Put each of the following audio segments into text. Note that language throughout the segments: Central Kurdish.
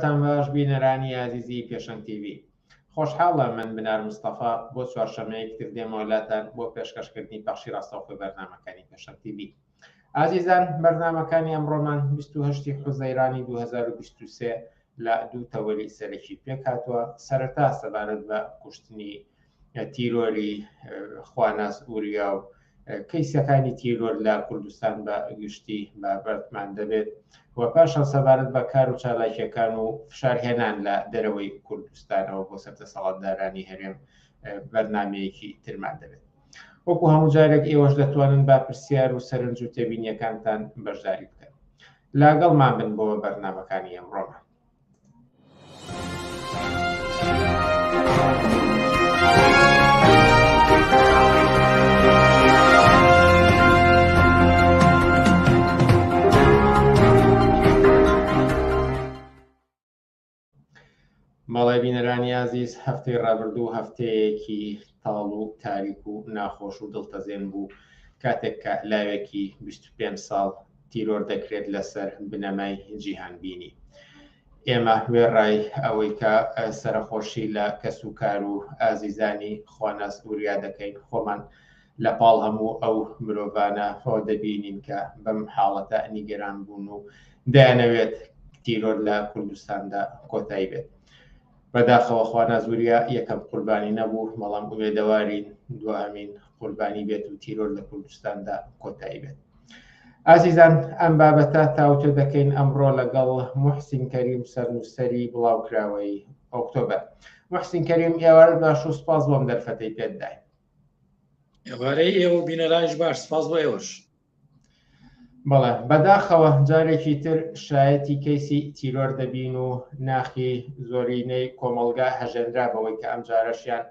کاتتان باش بینەرانی عزیزی پێشەنگ تیڤ. خۆشحاڵە من بنار مستەفا بۆ چوارشەمەیەکتر دێمەوەلاتان بۆ پێشکەشکردنی بەخشی ڕاستەوخۆی بەرنامەکانی پێشەنگ تیڤ. ئازیزان، بەرنامەکانی ئەمڕۆمان 28 حوزەیرانی 2023 لە دوو تەوەری سەرەکی پێکهاتووە. سەرەتا سەبارەت بە کوشتنی تیرۆری خواناس ئوریا و کەیسەکانی تیرۆر لە کوردستان بە گشتی بابەتمان دەبێت و پاشان سەبارەت بە کار و چالاکیەکان و فشارهێنان لە دەرەوەی کوردستانەوە بۆ سەرتەسەڵاتدارانی هەرێم بەرنامەیەکی ترمان دەبێت. وەکو هەموو جارێک ئێوەش دەتوانن با پرسیار و سەرنج و تێبینیەکانتان بەشداری بکەن. لاگەڵمان بن بۆ بەرنامەکانی ئەمڕۆمان. مەڵێ بینەرانی عزیز، هەفتەی ڕابردوو هەفتەیەکی تاڵ و تاریک و ناخۆش و دڵتەزێن بوو کاتێک کە لاوێکی 25 ساڵ تیرۆر دەکرێت لەسەر بنەمای جیهانبینی. ئێمە وێڕای ئەوەی کە سەرخۆشی لە کەس و کار و ئازیزانی خواناس ئوریا دەکەین، خۆمان لە پاڵ هەموو ئەو مرۆڤانە خۆ دەبینین کە بەم حاڵەتە نیگەران بوون و دەیانەوێت تیرۆر لە کوردستاندا کۆتایی بێت. بەداخەوە خواناس ئوریا یەکەم قوربانی نەبوو، بەڵام ئومێدەوارین دوهەمین قوربانی بێت و تیرۆر لە کوردستاندا کۆتایی بێت. ئازیزان، ئەم بابەتە تاوتۆ دەکەین ئەمڕۆ لەگەڵ موحسین کەریم، سەرنووسەری بڵاوکراوەی ئۆکتۆبەر. موحسین کەریم، ئێوارە باش و سپاس بۆم دەرفەتەی پێدای. ئێوارەی ئێوە بینەرانیش باش، سپاس بۆ ئێوەش. بەڵێ، بەداخەوە جارێکی تر شایەتی کەیسی تیرۆر دەبین و ناخی زۆرینەی کۆمەڵگا هەژێنرا بەوەی کە ئەم جارەشیان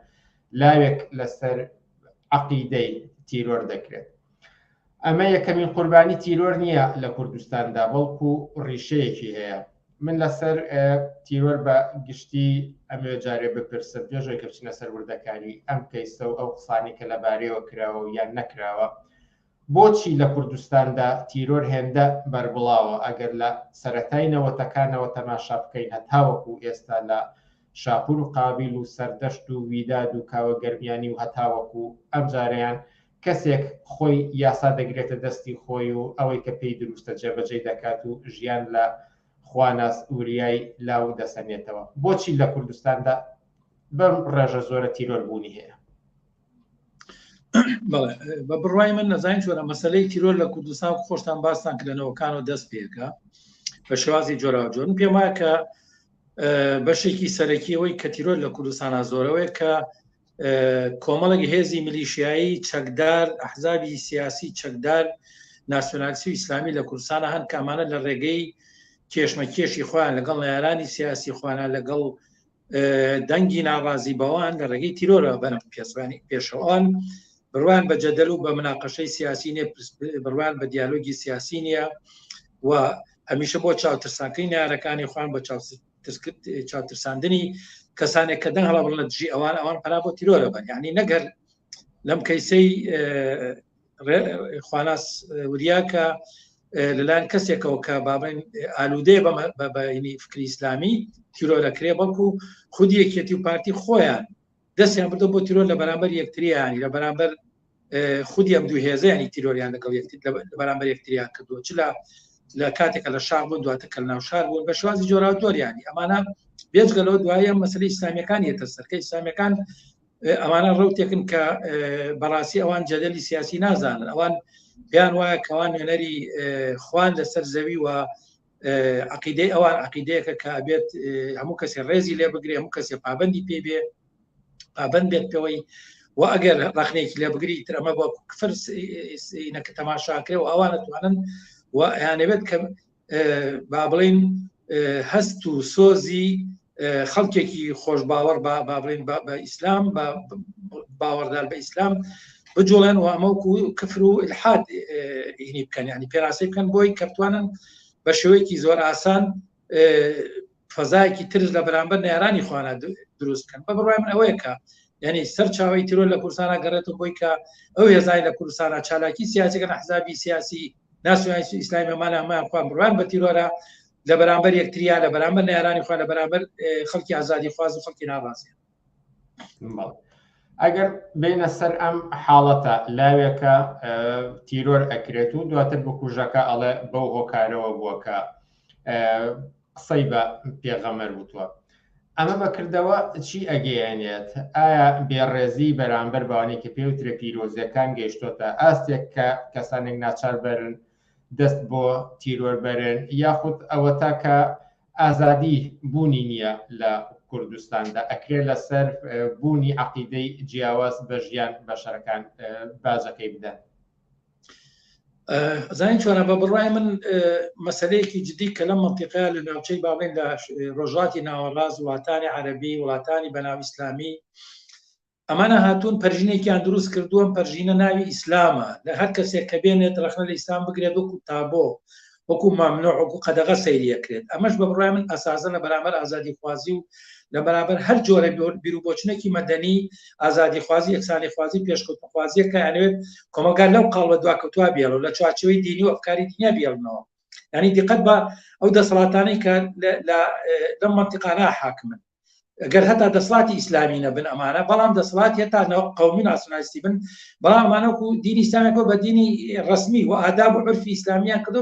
لاوێک لەسەر عەقیدەی تیرۆر دەکرێت. ئەمە یەکەمین قوربانی تیرۆر نییە لە کوردستاندا، بەڵکو ڕیشەیەکی هەیە. من لەسەر تیرۆر بە گشتی ئەمێ جارێ بپرسم پێشەوەی کە بچینە سەر وردەکاری ئەم کەیسە و ئەو قسانی کە لەبارەیەوە کراوە و یان نەکراوە، بۆچی لە کوردستاندا تیرۆر هێندە بەربڵاوە ئەگەر لە سەرەتای نەوەتەکانەوە تەماشا بکەین هەتاوەکو ئێستا لە شاپور و قابیل و سەردەشت و ویداد و کاوە گەرمیانی و هەتاوەکو ئەم جارەیان کەسێک خۆی یاسا دەگرێتە دەستی خۆی و ئەوەی کە پێی دروستە جێبەجێ دەکات و ژیان لە خواناس ئوریای لاو دەسەنێتەوە. بۆچی لە کوردستاندا بەم ڕێژە زۆرە تیرۆر بوونی هەیە؟ بەڵێ، بە بڕوای من نەزانین چۆنە مەسەلەی تیرۆر لە کوردستان خۆشتان باستان کردنەوەکانەوە دەست پێکە بە شێوازی جۆراوە جۆر. پێم وایە کە بەشێکی سەرەکیەوەی کە تیرۆر لە کوردستانە زۆرەوەی کە کۆمەڵێک هێزی میلیشیایی چەکدار، ئەحزابی سیاسی چەکدار، ناسیۆنالیستی و ئیسلامی لە کوردستانە هەن کە ئەمانە لە ڕێگەی کێشمەکێشی خۆیان لەگەڵ یارانی سیاسی خۆیان لەگەڵ دەنگی ناڕازی بەوان لە ڕێگەی تیرۆرە بەنە پێشەوەن بڕوان بە جەدەل و بە مناقەشەی سیاسی نیە، بڕوان بە دیالۆگی سیاسی نییە و هەمیشە بۆ چاوترسانکردنی نارەکانی خۆیان بە چاوترساندنی کەسانێک کە دەنگ هەڵا بڵێن دژی ئەوان پەنا بۆ تیرۆرە بن. یعنی نەگەر لەم کەیسەی خواناس ئوریا کە لەلایەن کەسێکەوە کە بابڵێن ئالوودەیە بە فکری ئیسلامی تیرۆرەکرێ، بەڵکو خودی یەکێتی و پارتی خۆیان دەستیان بردە بۆ تیرۆر لە بەرامبەر یەکتریانی، لە بەرامبەر خودی ئەم دوو هێزەیانی تیرۆریان لەگەڵ لە بەرامبەر یەکتریان کردووە، چ لە کاتێکە لە شار بوون دواتە کە لە ناو شار بوون بە شێوازی جۆراوە دۆریانی. ئەمانە بێجگەلەوە دوایە مەسەلەی ئیسلامیەکان یەتە سەر کە ئیسلامیەکان ئەمانە ڕەوتێکن کە بەڕاستی ئەوان جەدەلی سیاسی نازانن، ئەوان پێیان وایە کەوان نوێنەری خوان لەسەر زەوی و عەقیدەی ئەوان عەقیدەیەکە کە ئەبێت هەموو کەسێ ڕێزی لێ بگرێ، هەموو کەسێ پابەندی پێ بێ، پابەند بێت پێوەی و ئەگەر ڕەخنێکی لێ بگری تر ئەمە بۆ کفر نەکە تەماشاکرێ و ئەوان ئەتوانن و ئەیانەوێت کە با بڵێن هەست و سۆزی خەڵکێکی خۆش باوەڕ با بڵێن بە ئیسلام باوەڕدار بە ئیسلام بجوڵێن و ئەمەوەکو کفر و ئیلحاد هینی بکەن، یعنی پێراسی بکەن بۆی کە بتوانن بە شێوەیەکی زۆر ئاسان فەزایەکی ترس لە بەرامبەر نێرانی خۆیان دروست بکەن. بە بڕوای من ئەوەیە کە یعنی سەر چاوەی تیرۆر لە کوردستانە گەڕێتەوە بۆی کە ئەو هێزای لە کوردستانە چالاکی سیاسیەکەن، ئەحزابی سیاسی ناسیۆنالیستی ئیسلامی ئەمانە هەموویان خۆیان بڕوان بە تیرۆرە لە بەرامبەر یەکتریا لە بەرامبەر نێرانی خوا لە بەرامبەر خەڵکی ئازادی خواز و خەڵکی ناڕازیان. ئەگەر بینە سەر ئەم حاڵەتە لاوێکە تیرۆر ئەکرێت و دواتر بکوژەکە ئەڵێ بەو هۆکارەوە بووەکە قسەی بە پێغەمبەر بووتوە، ئەمە بەکردەوە چی ئەگەیەنێت؟ ئایا بێڕێزی بەرامبەر بەوانەیە کە پێوترە پیرۆزیەکان گەیشتۆتە ئاستێک کە کەسانێک ناچار بەرن دەست بۆ تیرۆر بەرن، یاخود ئەوە تاکە ئازادی بوونی نییە لە کوردستاندا ئەکرێت لەسەر بوونی عەقیدەی جیاواز بە ژیان بەشەرەکان بازەکەی بدەن؟ زانین چۆنە بە بڕای من مەسەلەیەکی جدی کە لەم منتیقەیە لە ناوچەی باڵێن لە ڕۆژهاتی ناوەڕاست وڵاتانی عەرەبی وڵاتانی بەناو ئیسلامی ئەمانە هاتوون پەرژینێکیان دروست کردووە، پەرژینە ناوی ئیسلامە، لە هەر کەسێک کە بێنێت ڕەخنە لە ئیسلام بگرێت وەکو تابۆ وەکو مامنوع وەکو قەدەغە سەیریەکرێت. ئەمەش بە بڕای من ئەساسەن لە بەرامبەر ئازادی خوازی و لە بەرامبەر هەر جۆرە بیرروبۆچنێکی مەدەنی ئازادی خوازی یەکسانی خوازی پێشکەوتنەخوازیە کە یانوێت کۆمەلگار لەو قاڵبە دواکەوتوا بێڵەوە لە چوارچەوەی دینی و ئەفکاری دینیا بێڵنەوە. یعنی دیقەت بە ئەو دەسەڵاتانەی کە لەم منتیقانە حاکمن ئەگەر هەتا دەسەڵاتی ئیسلامی نەبن ئەمانە، بەڵام دەسەڵاتی هەتا قەومی ناسیۆنالیستی بن، بەڵام ئەمانەوەکو دینی ئیسلامیەوە بە دینی ڕسمی و ئاداب و عرفی ئیسلامیان کردو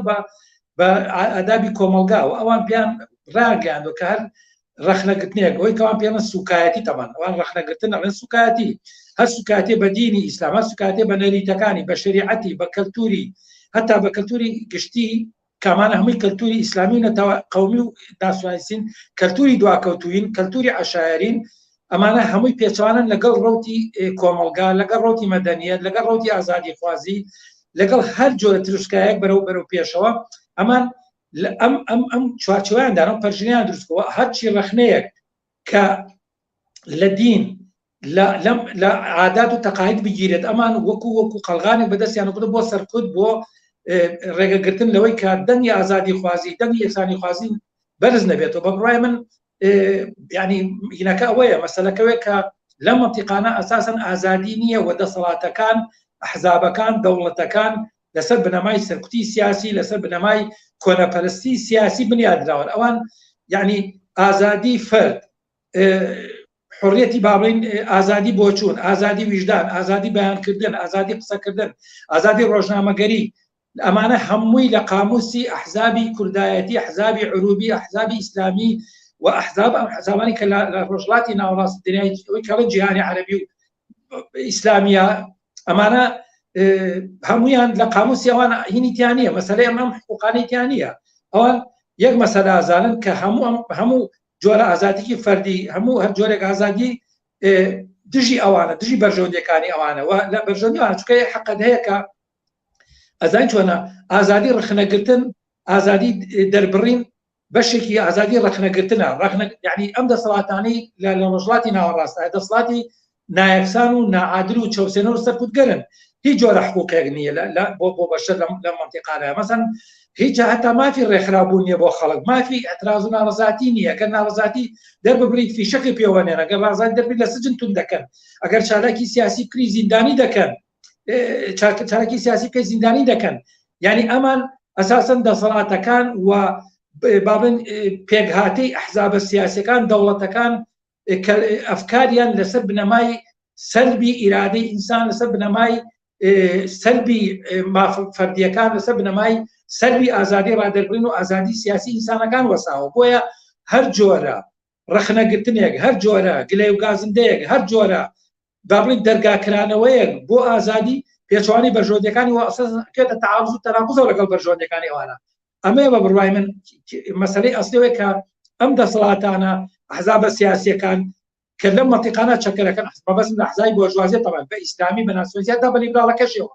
بە ئادابی کۆمەلگا و ئەوان پیان ڕاگەاندوە کە هەر ڕەخنەگرتنێک ئەوەی کەوان پێڵن سوکایەتی تەمان ئەوان ڕەخنەگرتن ئەڵێن سوکایەتی، هەر سوکاتێ بە دینی ئیسلام، هەر سوکاتێ بە نەریتەکانی، بە شریعەتی، بە کەلتوری، هەتا بە کەلتوری گشتی کامانە هەمووی کەلتوری ئیسلامی نەتەوە قەومی و ناسیۆنالیستین، کەلتوری دواکەوتوین، کەلتوری عەشایەرین، ئەمانە هەمووی پێچوانن لەگەڵ ڕەوتی کۆمەلگا، لەگەڵ ڕەوتی مەدەنیەت، لەگەڵ ڕەوتی ئازادی خوازی، لەگەڵ هەر جۆرە تروسکایەک بەرەو پێشەوە. ئەمان ئەم چوارچێوەیاندان ئەم پەرژینیان دروستکەوە هەرچی ڕەخنەیەک کە لە دین لە عادات و تەقاعید بگیرێت ئەمان وەکو قەڵغانێک بەدەستیان بڵێ بۆ سەرکوت بۆ ڕێگەگرتن لەوەی کە دەنگی ئازادی خوازی دەنگی یەکسانی خوازی بەرز نەبێتەوە. بە بڕای من ینی هینەکە ئەوەیە مەسەلەکەوێ کە لەم منتیقانە ئەساسەن ئازادی نییە و دەسەڵاتەکان ئەحزابەکان دەوڵەتەکان لەسەر بنەمای سەرکوتی سیاسی لەسەر بنەمای کۆنەپەرستی سیاسی بنیادراون. ئەوان یعنی ئازادی فەرد، حڕیەتی بابڵین ئازادی بۆچوون، ئازادی ویژدان، ئازادی بەیانکردن، ئازادی قسەکردن، ئازادی ڕۆژنامەگەری، ئەمانە هەمووی لە قاموسی ئەحزابی کوردایەتی، ئەحزابی عروبی، ئەحزابی ئیسلامی و ئەحزاب ئەم حزابانی کە لە ڕۆژهەڵاتی ناوەڕاست دنیای کەڵە جیهانی عەرەبی و ئیسلامیە، ئەمانە هەمویان لە قاموسی ئەوان هینیتیان نییە، مەسەلەی ئەم حقوقانیتیان نییە. ئەوان یەک مەسەلە ئازانن کە هەموو جۆرە ئازادیکی فەردی، هەموو هەر جۆرێک ئازادی دژی ئەوانە، دژی بەرژەوندەکانی ئەوانە و لە بەرژەوندیوانە چونکە حەقت هەیە کە ئەزانین چۆنە ئازادی ڕەخنەگرتن، ئازادی دەربڕین بەشێکی ئازادی ڕەخنەگرتنە، یعنی ئەم دەسەڵاتانەی لە ڕۆژهەڵاتی ناوەڕاستە دەسەڵاتی نایەکسان و نائادل و چەوسێنە و سەرکوتگەرن، هیچ جۆرە حقوقێک نییە بۆ بەشەر لە منتیقانەیە. مەسەن هیچ هەتا مافی ڕێکخراوبوون نییە بۆ خەڵک، مافی ئەتراز و ناڕەزاتی نییە. ئەگەر ناڕەزاتی دەرببریت فیشەکە پێوەنێن، ئەگەر ڕازاتی دەربیت لە سجن تون دەکەن، ئەگەر چالاکی سیاسی بکری زیندانی دەکەن، چالاکی سیاسی بکەی زیندانی دەکەن. یعنی ئەمان ئەساسەن دەسەڵاتەکان و بابن پێکهاتەی ئەحزابە سیاسیەکان دەوڵەتەکان ئەفکاریان لەسەر بنەمای سەلبی ئیرادەی ئینسان، لەسەر بنەمای سەلبی فەردیەکان، لەسەر بنەمای سەلبی ئازادی ڕادەربڕین و ئازادی سیاسی ئینسانەکان وەساوە. بۆیە هەر جۆرە ڕەخنەگرتنێک، هەر جۆرە گلەی و گازندەیەک، هەر جۆرە بابڵین دەرگاکرانەوەیەک بۆ ئازادی پێچوانی بەرژەوندەکانی و ئەساسکێتە تەعاڕوز و تەناقوزەوە لەگەڵ بەرژەوندەکانی ئەوانە. ئەمەیە بە بڕای من مەسەلەی ئەسڵیەوەی کە ئەم دەسەڵاتانە ئەحزابە سیاسیەکان کە لەم منتیقانە چەکەرەکەن بەبەست لە ئەحزابی بۆرژوازیە تەمان بە ئیسلامی بە ناسیۆنالیستە تا بە لیبراڵەکەشیەوە.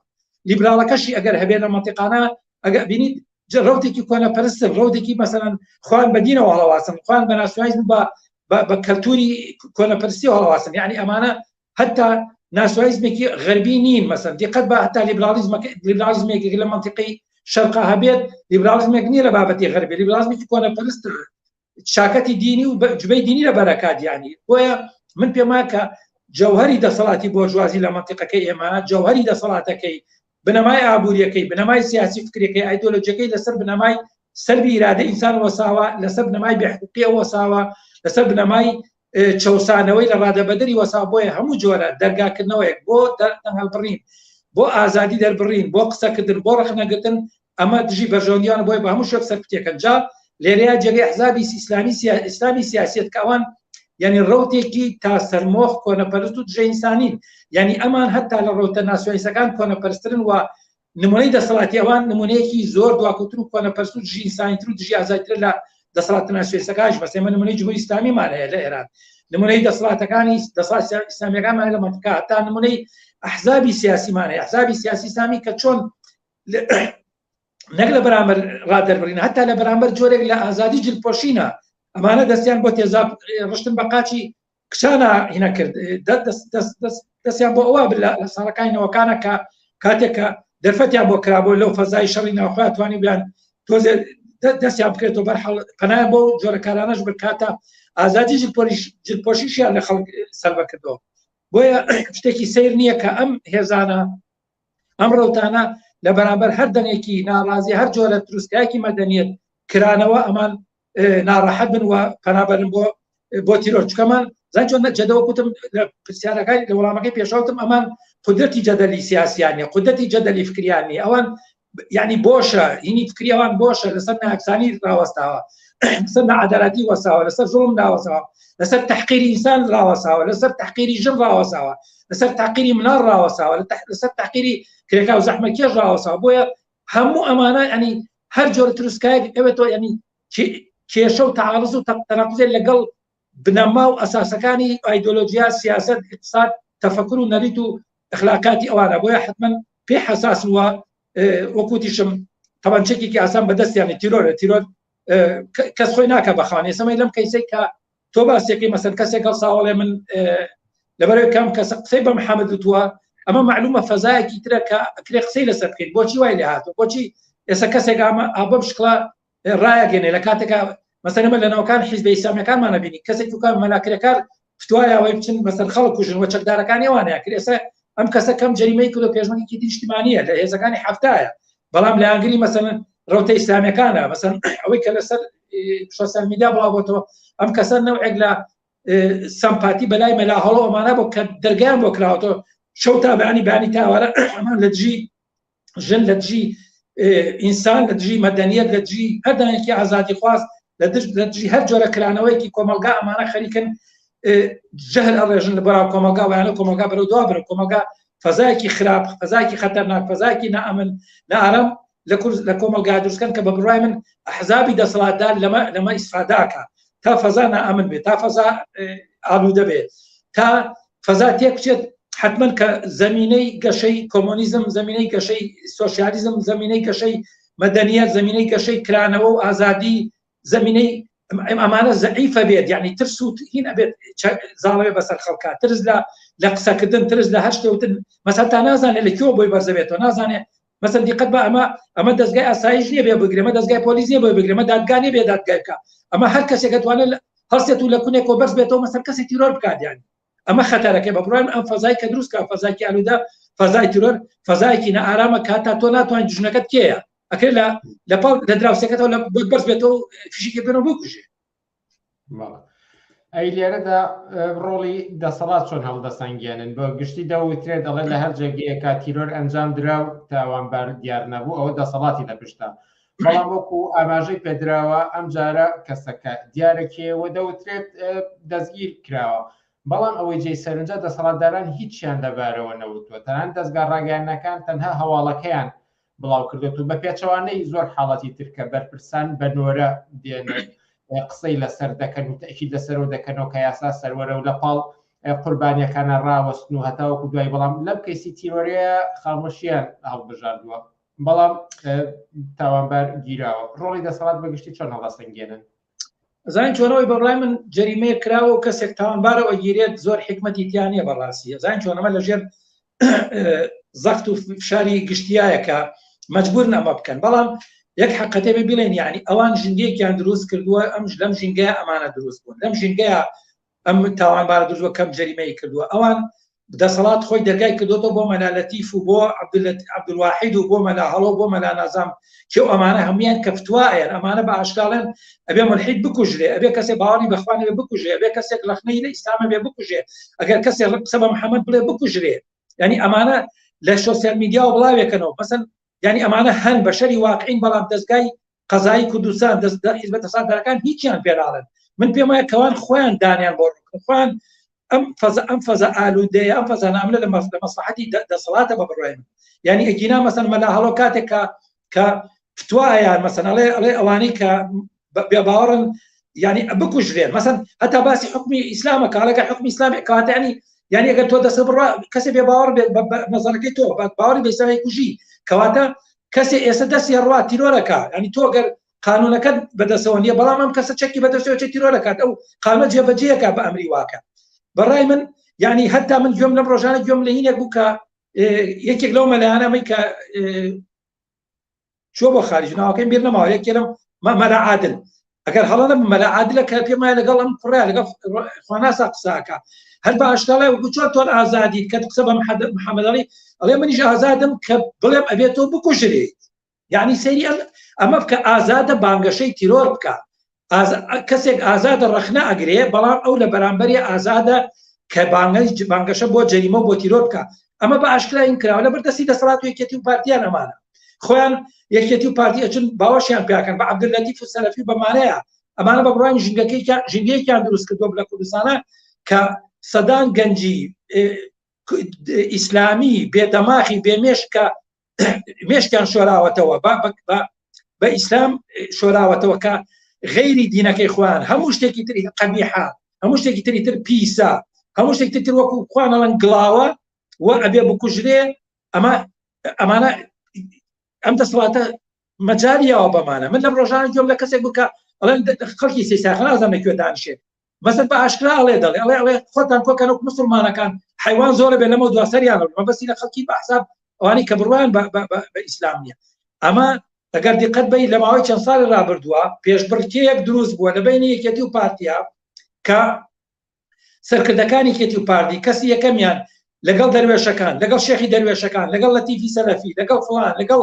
لیبراڵەکەشی ئەگەر هەبێت لە منتیقانە ئەگەر بینیت ڕەوتێکی کۆنەپەرستن، ڕەوتێکی مەسەلەن خوان بە دینەوە هەڵەواسن، خوان بە ناسیۆنالیزم بە کەلتوری کۆنەپەرستی هەڵەواسن. یعنی ئەمانە هەتا ناسیۆنالیزمێکی غەربی نین، مەسەن دیقەت بە هەتا لیبرالیزمێکی لە منتیقی شەرقا هەبێت، لیبرالیزمێک نییە لە بابەتی غەربی، لیبرالیزمێکی کۆنەپەرست شاکەتی دینی و جبەی دینی لە بەرەکات. یعنی بۆیە من پێم وایە کە جەوهەری دەسەڵاتی بۆرژوازی لە منتیقەکەی ئێمانە، جەوهەری دەسەڵاتەکەی بنەمای ئابووریەکەی، بنەمای سیاسی فکرەکەی، ئایدۆلۆجیەکەی لەسەر بنەمای سلبی ئیرادە ئینسان وەساوە لەسەر بنەمای بێحقوقی وەساوە لەسەر بنەمای چەوسانەوەی لە ڕادەبەدەری وەساوە بۆیە هەموو جۆرە دەرگاکردنەوەیەک بۆ هەڵبڕین بۆ ئازادی دەربڕین بۆ قسەکردن بۆ ڕخنەگرتن ئەمە دژی بەرژەوندیان بۆی بە هەموو شوێک سەرکوتێکەکە جا لێرەیە جێگەی ئەحزابی ئیسلامی سیاسەت کەوان یعنی ڕوتێکی تا سەرمۆخ کۆنەپەرست و دژە ئینسانین یعنی ئەمان هەتا لە ڕۆتە ناسیۆنیستەکان کۆنەپەرستن و نمونەی دەسەڵاتی ئەوان نمونەیەکی زۆر دواکەوتن و کۆنەپەرست و دژی ئینسانیتر و دژی ئازادیتر لە دەسەڵات ناسیۆنیستەکانش بەس ئێمە نمونەی جمهوری ئیسلامیمان هەیە لە ئێران نمونەی دەسەڵاتەکانی دەسەڵات ئیسلامیەکانمان لە مەنتیقە هەتا نمونەی ئەحزابی سیاسیمان هەیە ئەحزابی سیاسی ئیسلامی کە چۆن نەک لە بەرامبەر ڕادەربڕین هەتا لە بەرامبەر جۆرێک لە ئازادی جلپۆشینە ئەمانە دەستیان بۆ تێزاب ڕشتن بە قاچی کچانە هینە کرد دەستیان بۆ ئەوە لە ساڵەکانی نەوەکانە کە کاتێکە دەرفەتیان بۆ کرابوو لەو فەزای شەڕی ناوخۆیان توانی بیان تۆزێ دەستیان بکرێتەوە بەرحەڵ پەنایان بۆ جۆرە کارانەش بکاتە ئازادی جلپۆشیشیان لە خەڵک سەربە کردەوە بۆیە شتێکی سیر نییە کە ئەم هێزانە ئەم ڕەوتانە لە بەرامبەر هەر دەنێکی ناڕازی هەر جۆرە دروستکایەکی مەدەنیەت کرانەوە ئەمان ناڕەحەت بن و پەنابەرن بۆ تیرۆر چکەمان زان چۆن جەدەوە کوتم لە پرسیارەکانی لە وەڵامەکەی پێشەوتم ئەمان قودرەتی جەدەلی سیاسیانیە قودرەتی جەدەلی فکریانی ئەوان یعنی بۆشە هینی فکری ئەوان بۆشە لەسەر ناکسانی ڕاوەستاوە لەسەر نەعەدالەتی وەساوە لەسەر زوڵم ناوەساوە لەسەر تەحقیری ئینسان ڕاوەساوە لەسەر تەحقیری ژن ڕاوەساوە لەسەر تاقیری مناڵ ڕاوەساوە لەسەر تاقیری کرێکا و زەحمەکێش ڕاوەساوە بۆیە هەموو ئەمانە ینی هەر جۆرە تروسکایەک ئەوێتەوە ینی کێشە و تعارض و تەناقضێ لەگەڵ بنەما و ئەساسەکانی ئایدۆلۆژیا سیاست اقتصاد تەفەکر و نەریت و ئەخلاقاتی ئەوانە بۆیە حتمما پێ حساسن وە وەکوتیشم تەبانچێکێکی ئاسان بەدەستیانی تیرۆرە تیرۆر کەس خۆی ناکە بەخانێ سەمەی لەم کەیسەی کە تۆ باسێکی مەسەن کەسێک ساوەڵێ من لەبەرەوەی کەم کەس قسەی بە محەممەد وتووە ئەمە معلومە فەزایەکی ترە کە ئەکرێ قسەی لەسەر بکەیت بۆچی وای لێ هاتووە بۆچی ئێستا کەسێک ئابە بشکڵە ڕایەگەێنێ لە کاتێکە مەسەنمە لە ناوکان حیزبە ئیسلامیەکانمانە بینی کەسێک توکان مەلاکرێکار فتوایەوەی بچن بەسەر خەڵک کوژن وە چەکدارەکانی ئەوانەیە کرد ئێستا ئەم کەسە کەم جەریمەی کردو پێشمەرگێکی نیشتیمانیە لە هێزەکانی هەفتایە بەڵام لە ئەنگلی مەسەن ڕەوتە ئیسلامیەکانە مەسەن ئەوەی کە لەسەر سوسیال میدیا بڵاوبۆتەوە ئەم کەسە نەوعێک لە سەمپاتی بەلای مەلا هەڵۆ ئەمانە بۆ کە دەرگیان بۆ کراوەتەوە شەو تا بەیانی تاوارە ئەمان لە دژی ژن لە دژی ئینسان لە دژی مەدەنیەت لە دژی هەر دانێکی ئازادی خواست لە دژی هەر جۆرە کرانەوەیکی کۆمەلگا ئەمانە خەریکن جەهل ئەڕێژن لە بەراو کۆمەلگا ویانە کۆمەلگا بەرەو دوا بڕن کۆمەلگا فەزایەکی خراپ فەزایەکی خەتەرناک فەزایەکی نائەمن نائارام لە کۆمەلگا دروستکەن کە بە بڕای من ئەحزابی دەسەڵاتدار لەمە ئیسفاداکە تا فەزا نائەمن بێت تا فەزا ئالوودە بێت تا فەزا تێک بچێت حتمما کە زمینەی گەشەی کۆمۆنیزم زمینەی گەشەی سۆسیالیزم زمینەی گەشەی مەدەنیەت زمینەی گەشەی کرانەوە و ئازادی زمینەی ئەمانە زەعیفە بێت یعنی ترس و هین ئەبێت زاڵەوێ بەسەر خەڵکا ترس لە قسەکردن ترس لە هەر شتێوتن مەسەڵەن تا نازانێت لە کێوە بۆی بەرزەبێتەوە نازانێت مەسەڵەن دیقەت بە ئەمە دەستگای ئاسایش نییە بێ بگرێمە دەستگای پۆلیس نییە بۆ بگرێمە دادگای بێ دادگای بکە ئەمە هەر کەسێک دەتوانێت هەڵسێت و لە کونێکەوە بەرز بێتەوە مەسەڵەن کەسێک تیرۆر بکات یانی ئەمە خەتەرەکەی بە بڕای ئەم فەزای کە دروستکە فەزایکی ئالوودە فەزای تیرۆر فەزایکی نەئارامە کاتا تۆ ناتوانین دژنەکەت کێیە ئەکرێت لە دراوسەکەتەوە لە بەرز بێتەوە فیشیکی بێنەوە بکوژێ ئەی لێرەدا ڕۆڵی دەسەڵات چۆن هەڵدەسەنگێنن بۆ گشتی دەوترێت دەڵێت لە هەر جێگەیەکە تیرۆر ئەنجام درا و تاوانبار دیار نەبوو ئەوە دەسەڵاتی لەپشتە بەڵام وەکو ئاماژەی پێدراوە ئەم جارە کەسەکە دیارەکێەوە دەوترێت دەستگیر کراوە بەڵام ئەوەی جێی سەرنجە دەسەڵاتداران هیچیان لەبارەوە نەوتوە تەنان دەستگا ڕاگەیانەکان تەنها هەواڵەکەیان بڵاو کردێت و بە پێچەوانەی زۆر حاڵەتی ترکە بەرپرسان بە نۆرە دێنێت قسەی لەسەر دەکەن و تەکید لەسەرەوە دەکەنەوە کە یاسا سەروەرە و لە پاڵ قوربانیەکانە ڕاوەستن و هەتاوەکو دوای بەڵام لەم کەیسی تیرۆریە خامۆشیان هەڵبژاردووە بەڵام تاوانبار گیراوە ڕۆڵی دەسەڵات بەگشتی چۆن هەڵدەسەنگێنن زانین چۆنەوەی بەڕای من جەریمەیە کراوە و کەسێک تاوانبارەوە گیرێت زۆر حکمەتی تیانە بەڕاستیە زانین چۆنەمە لەژێر زەخت و فشاری گشتیایە کە مەجبور نەمە بکەن بەڵام یەک حقەتێ ببینین یعنی ئەوان ژنگەیەکیان دروست کردووە لەم ژینگەیە ئەمانە دروست بوون لەم ژینگەیە ئەم تاوانبارە دروستوە کەم جەریمەی کردووە ئەوان دەسەڵات خۆی دەرگای کردوتەوە بۆ مەلا لەتیف و بۆ عەبدولواحید و بۆ مەلا هەڵۆ بۆ مەلا نازام کێو ئەمانە هەمویان کە فتوایەن ئەمانە بە ئاشکاڵێن ئەبێ ملحید بکوژرێ ئەبێ کەسێک باوەڕی بەخوا نەبێ بکوژێ ئەبێ کەسێک لەخنەی لە ئیسلامە بێ بکوژێ ئەگەر کەسێک قسە بە محەممەد بڵێ بکوژرێ یعنی ئەمانە لە سۆسیال میدیا و بڵاوێکەنەوە مەسەن یعنی ئەمانە هەن بەشەری واقعین بەڵام دەستگای قەزایی کوردستان حیزبە سادەرەکان هیچیان پێناڵن من پێم وایە کەوان خۆیان دانیان بۆ خۆیان ئەم فەزە ئالوودەیە ئەم فەزانامە لە مەسلحەتی دەسەڵاتە بە بڕای من یعنی ئەگینا مەسەن مەلا هەڵۆ کاتێک کە فتوایان مەسەن ئەڵێ ئەوانەی کە بێباوەڕن یعنی بکوژرێن مەسەن هەتا باسی حکمی ئیسلامە کاڵەکە حکمی ئیسلامی کاتانی یعنی ئەگەر تۆ دەسە بڕوا کەسێ بێ باوەڕ نەزەرەکەی تۆ باوەڕی بێسەوەی کوژی کەواتە کەسێ ئێستا دەستی ڕوا تیرۆرەکە ینی تۆ گەر قانونەکەت بەدەستەوە نیە بەڵام ئەم کەسە چەکی بەدەستەوە چێ تیرۆرەکات ئەو قانونە جێبەجێیەکە بە ئەمری واکە بەڕای من یعنی هەتا من گوێم لەم ڕۆژانە گوێم لە هینێک بوو کە یەکێک لەو مەلایانەمەی کە چۆ بۆ خارج ناوەکەی بیر نەماوە یەکێ لەم مەلا عادل ئەگەر هەڵەنە مەلا عادلە کە پێم وایە لەگەڵ ئەم کوڕە لەگەڵ خواناسا قساکە هەر بە ئاشکاڵای وەکو چۆن تۆن ئازادیت کە قسە بە محەممەد عەلی ئەڵێ منیش ئازادم کە بڵێم ئەبێت تۆ بکوژرێت یعنی سەیری ئەمە بکە ئازادە بانگەشەی تیرۆر بکە کەسێک ئازادە ڕەخنە ئەگرێ بەڵام ئەو لە بەرامبەری ئازادە کە بانگەشە بۆ جەریمە بۆ تیرۆر بکە ئەمە بە ئاشکرا این کراوە لە بەردەستی دەسەڵات و یەکێتی و پارتیان ئەمانە خۆیان یەکێتی و پارتی ئەچن باوەشیان پیاکەن بە عەبدولەتیف و سەلەفی بەمانەیە ئەمانە بە بڕای ژینگەیەکیان دروست کردووە لە کوردستانە کە سەدان گەنجی ئیسلامی بێدەماخی بێمێشکە مێشکیان شۆراوەتەوە بە ئیسلام شۆراوەتەوە کە غەیری دینەکەی خوان هەموو شتێکی تری قەبیحە هەموو شتێکی تری تر پیسە هەموو شتێکی تر وەکو خوانەڵەن گڵاوە و ئەبێ بکوژرێ ئەمانە ئەم دەسەڵاتە مەجاریەوە بەمانە من لەم ڕۆژانە گوێم لە کەسێک بکە ئەڵێن خەڵکی سێساخە نازانم لەکوێ دانیشێت مەسەن بە ئاشکرا ئەڵێ خۆتان کۆکەن و مسلمانەکان حیوان زۆرە بێ لەمە دواسەریان مەبەستی لە خەڵکی بە حساب ئەوانی کە بڕوان بە ئیسلام نییە ئەمە ئەگەر دیقەت بی لە ماوەی چەند ساڵی ڕابردووە پێشبڕکێیەک دروست بووە لە بینی یەکێتی و پارتیا کە سەرکردەکانی یەکێتی و پارتی کەسی یەکەمیان لەگەڵ دەروێشەکان لەگەڵ شێخی دەروێشەکان لەگەڵ لەتیفی سەلەفی لەگەڵ فڵان لەگەڵ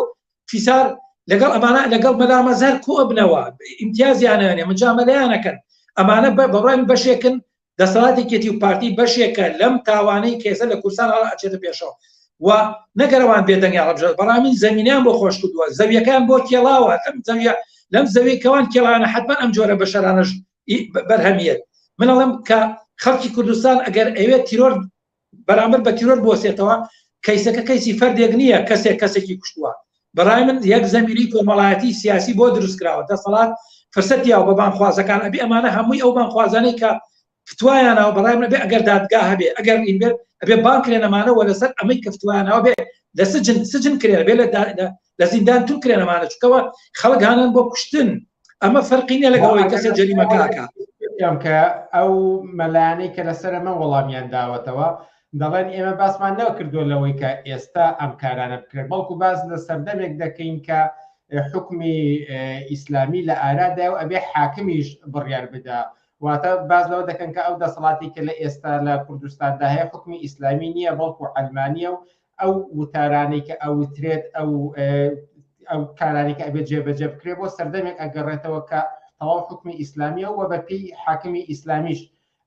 فیسار لەگەڵ ئەمانە لەگەڵ مەلا مەزهەر کۆ بنەوە ئیمتیازیانەوێنێ مجاملەیانەکەن ئەمانە بەڕای بەشێکن دەسەڵاتی یەکێتی و پارتی بەشێکە لەم تاوانەی کێسە لە کوردستان ئەچێتە پێشەوە و نەگەرەوان بێدەنگیان ڕەبژێت بەڕامین زەمینیان بۆ خۆش کردووە زەویەکان بۆ کێڵاوە لەم زەوی کەوان کێڵانە حتما ئەم جۆرە بەشەرانەش بەرهەمیەت من ئەڵێم کە خەڵکی کوردستان ئەگەر ئەوێت تیرۆر بەرامبەر بە تیرۆر بۆسێتەوە کەیسەکە کەیسی فەردێک نییە کەسێکی کوشتووە بەڕای من یەک زەمینی کۆمەڵایەتی سیاسی بۆ دروستکراوە دەسەڵات فرسەتیاوە بە بانخوازەکان ئەبێ ئەمانە هەمووی ئەو بانخوازانەی کە فتوایانەوە بەڕای من بێ ئەگەر دادگا هەبێ ئەگەر ئینبێت ئەبێ بانکرێنەمانەوە لەسەر ئەمەی کە فتوایانەوە بێ لە سجن کرێن بێ لە زیندان توور کرێنەمانە چکەوە خەڵک هانن بۆ کوشتن ئەمە فەرقی نییە لەگەڵەوەی کەسێک جەریمەکاکە کە ئەو مەلایانەی کە لەسەر ئەمە وەڵامیان داوەتەوە دەڵێن ئێمە باسمان نەوە کردو لەوەی کە ئێستا ئەم کارانە بکرێت بەڵکو باز لە سەردەمێک دەکەین کە حکمی ئیسلامی لە ئارادا و ئەبێ حاکمیش بڕیار بدا واتە باز لەوە دەکەن کە ئەو دەسەڵاتی کە لە ئێستا لە کوردستاندا هەیە حکمی ئیسلامی نییە بەڵکو عەلمانیە و ئەو وتارانەی کە ئەوترێت ئەو کارانی کە ئەبێت جێبەجێ بکرێت بۆ سەردەمێک ئەگەڕێتەوە کە تەواو حکمی ئیسلامیە و بەپێی حاکمی ئیسلامیش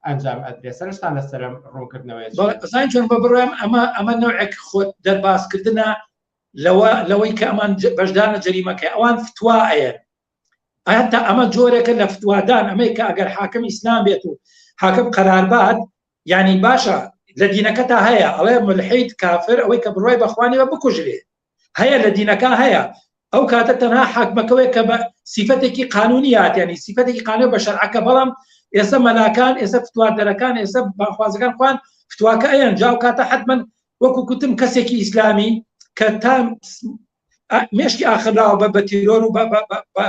ئەنجام ئەدرێت سەرشتان لەسەرم ڕوونکردنەوەی زان چۆن بە بڕێم ئەمە نوعێک خۆت دەرباسکردنە لەوەی کە ئەمان بەشدانە جەریمەکە ئەوان فتوایە هەتا ئەمە جۆرێکە لە فتوادان ئەمەی کە ئەگەر حاکم ئیسلام بێت و حاکم قەراربات یعنی باشە لە دینەکەتا هەیە ئەڵێ ملحید کافر ئەوەی کە بڕوای بەخوانیوە بکوژرێ هەیە لە دینەکە هەیە ئەو کاتە تەنها حاکمەکەوەی کە بە سیفەتێکی قانونی هاتیانی سیفەتێکی قانونی بە شەرعەکە بەڵام ئێستا مەلاکان ئێستا فتوادەرەکان ئێستا بانخوازەکان خوان فتواکە ئەیان جاو کاتە حتمما وەکو کوتم کەسێکی ئیسلامی کە تا مێشکی ئاخراوە بە تیرۆر و بە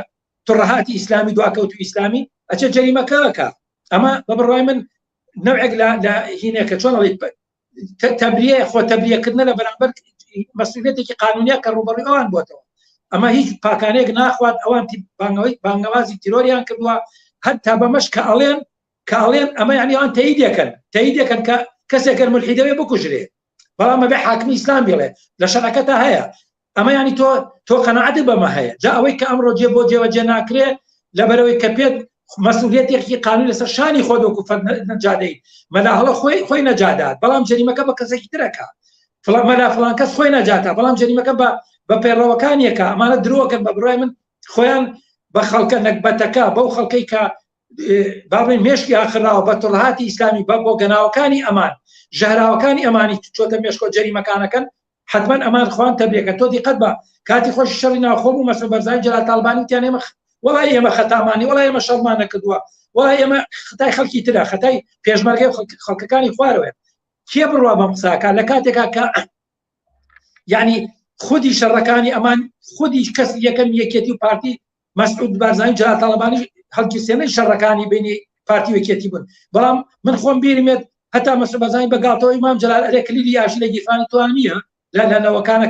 تڕەهاتی ئیسلامی دواکەوت و ئیسلامی ئەچە جەریمەکەکە ئەمە بە بڕوای من نوعێک لە هینێکە چۆن تەبریە خۆ تەبریەکردنە لە بەرامبەر مەسئولیەتێکی قانونیە کە ڕوبەڕووی ئەوان بۆتەوە ئەمە هیچ پاکانەیەک ناخوات ئەوان بانگەوازی تیرۆریان کردووە هەتا بەمەش کە ئەڵێن ئەمە یعنی ئەوان تەییدەکەن کە کەسێکەر ملحیدەوێ بکوژرێ بەڵام مەبێ حاکمی ئیسلام بڵێ لە شەڕەکەتا هەیە ئەمە ینی تۆ قەناعەت بەمە هەیە جا ئەوەی کە ئەمڕۆ جێ بۆ جێوەجێ ناکرێ لەبەرەوەی کە پێت مەسئولیەتێکی قانون لەسەر شانی خۆ وەکو فەرد نەجادەیت مەلا هەڵە خۆی نەجادات بەڵام جەریمەکە بە کەسێکی ترەکە مەلا فڵان کەس خۆی نەجاتە بەڵام جەریمەکە بە پێڕەوەکانیەکە ئەمانە درۆکەن بە بڕای من خۆیان بە خەڵکە نەکبەتەکە بەو خەڵکەی کە بابڵێن مێشکی ئاخراوە بە توڕهاتی ئیسلامی بۆ گەناوەکانی ئەمان ژەهراوەکانی ئەمانی چۆتە مێشکۆ جەریمەکانەکەن حتمما ئەمان خوان تەبرێکە تۆ دیقەت بە کاتی خۆشی شەڕی ناوخۆ بوو مەسەڵەن بەرزای جەلال تاڵبانی تیان ئێمە وڵای ئێمە خەتامانی وڵای ئێمە شەڕمان نەکردووە وڵای ئێمە خەتای خەڵکی ترە خەتای پێشمەرگەی خەڵکەکانی خوارەوە کێ بڕوا بەم قساکە لە کاتێکا کە یعنی خودی شەڕەکانی ئەمان خودی کەس یەکەم یەکێتی و پارتی مەسعود بارزانی جەلال تاڵبانی هەڵکی سێنەی شەڕەکانی بینی پارتی وەکێتی بوون بەڵام من خۆم بیرمێت هەتا مەسعود بارزانی بەگاڵتەوەی مام جەلال ئەرێ کلیلی یاشی لە گیرفانی توان نییە لە نەوەکانە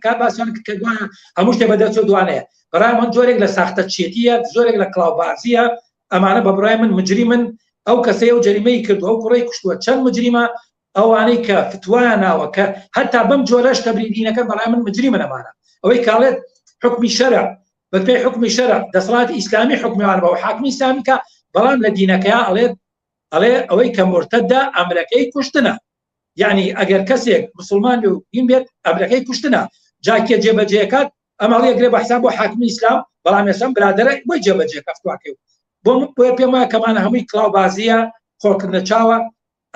کە باسییان کردوانە هەموو شتێ بەدەچۆ دوانەیە بەڕای من جۆرێک لە ساختە چێتیە زۆرێک لە کڵاوبازیە ئەمانە بە بڕای من مجریمن ئەو کەسەیە و جەریمەی کردو ئەو کوڕی کوشتووە چەند مجریمە ئەوانەی کە فتوایان ناوە کە هەتا بەم جۆرەش تەبریدینەکە بەڕای من مجریمن ئەمانە ئەوەی کاڵێت حکمی شەرع بەپێی حکمی شەرع دەسەڵاتی ئیسلامی حکمیوان بە و حاکمی ئیسلامی کە بەڵام لە دینەکەیە ئەڵێ ئەوەی کە مرتەدە ئەمرەکەی کوشتنە یعنی ئەگەر کەسێک مسلمان بێ و دین بێت ئەمرەکەی کوشتنە جاکێ جێبەجێکات ئەمەڵەیەگرێ بە حساب بۆ حاکمی ئیسلام بەڵام ێسم برادرە بۆی جێبەجێکە فتواکەی بۆ پێم وایە کەمانە هەمووی کڵاوبازیە خۆڵکردنە چاوە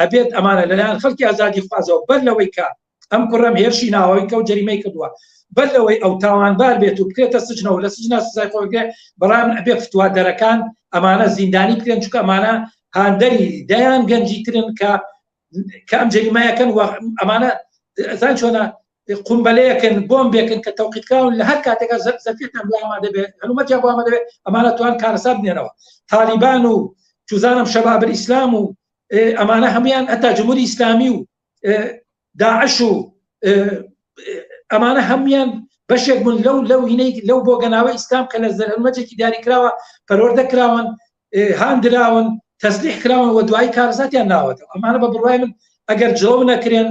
ئەبێت ئەمانە لەلایەن خەڵکی ئازادی خوازەوە بەر لەوەی کە ئەم کوڕەم هێرشی ناوەوەی کە و جەریمەی کردووە بەر لەوەی ئەو تاوانبار بێت و بکرێتە سجنەوە لە سجنە سزای خۆگرێ بەڵام ئەبێ فتوادەرەکان ئەمانە زیندانی بکرێن چونکە ئەمانە هاندەری دەیان گەنجی ترن کە ئەم جەریمەیەکەن ئەمانە زان چۆنە قومبەلەیەکن بۆمبێکن کە تەوقیتکراون لە هەر کاتێکە زەفیرتان بۆ ئامادە بێت هەلومەتیان بۆ ئامادە بێت ئەمانە توان کارەسا بنێنەوە تالیبان و چوزانم شەباب ئیسلام و ئەمانە هەمویان هەتا جمهوری ئیسلامی و داعش و ئەمانە هەمویان بەشێک بوون لەو هینەی لەو بۆ گەناوە ئیسلام کە لە هەلومەتێکی داریکراوە پەروەردە کراون هاندراون تەسلیح کراون و دوایی کارەساتیان ناوەتەوە ئەمانە بە بڕوای من ئەگەر جڵەو نەکرێن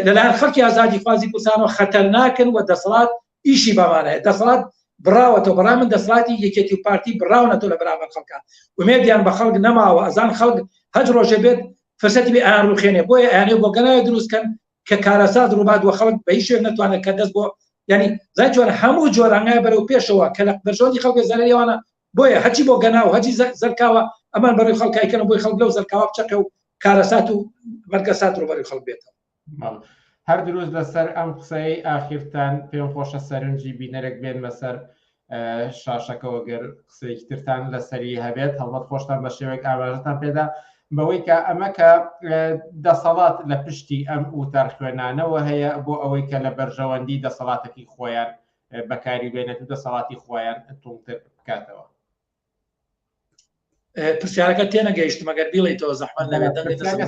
لەلایەن خەڵکی ئازادی خوازی کوردستانەوە خەتەرناکن و دەسەڵات ئیشی بەمانەیە دەسەڵات بڕاوەتەوە بەڕای من دەسەڵاتی یەکێتی و پارتی بڕاونەتەوە لە بەرامبەر خەڵکان ومێدیان بە خەڵک نەماوە ئەزان خەڵک هەج ڕۆژێ بێت فەرسەتی بێ ئایان ڕوخێنێ بۆیە ئەیانێ بۆ گەناوی دروستکەن کە کارەسات ڕووبات وە خەڵک بە هیچ شوێک نەتوانێت کە دەست بۆ ینی زای جۆرە هەموو جۆرانگای بەرەو پێشەوە کە لە بەرژۆنی خەڵکی زەرەریەوانە بۆیە هەچی بۆ گەناو هەچی زەرکاوە ئەمان بەڕێی خەڵکایکەن بۆی خەڵک لەو زەرکاوە بچەقە و کارەسات و مەرگەسات ڕوبەری خەڵک بێتەوە هەر دروست لەسەر ئەم قسەی ئاخیرتان پێم خۆشە سەرنجی بینەرێک بێن بەسەر شاشەکەەوە گەر قسەیەکی ترتان لەسەری هەبێت هەڵبەت خۆشتان بە شێوەیەک ئاماژەتان پێدا بەوەی کە ئەمە کە دەسەڵات لە پشتی ئەم وتار خوێنانەوە هەیە بۆ ئەوەی کە لە بەرژەوەندی دەسەڵاتێکی خۆیان بەکاری بێنێت و دەسەڵاتی خۆیان تومتر بکاتەوە پرسیارەکە تێنەگەیشتم ئەگەر بیڵیتەوە زەحمەت نەبێت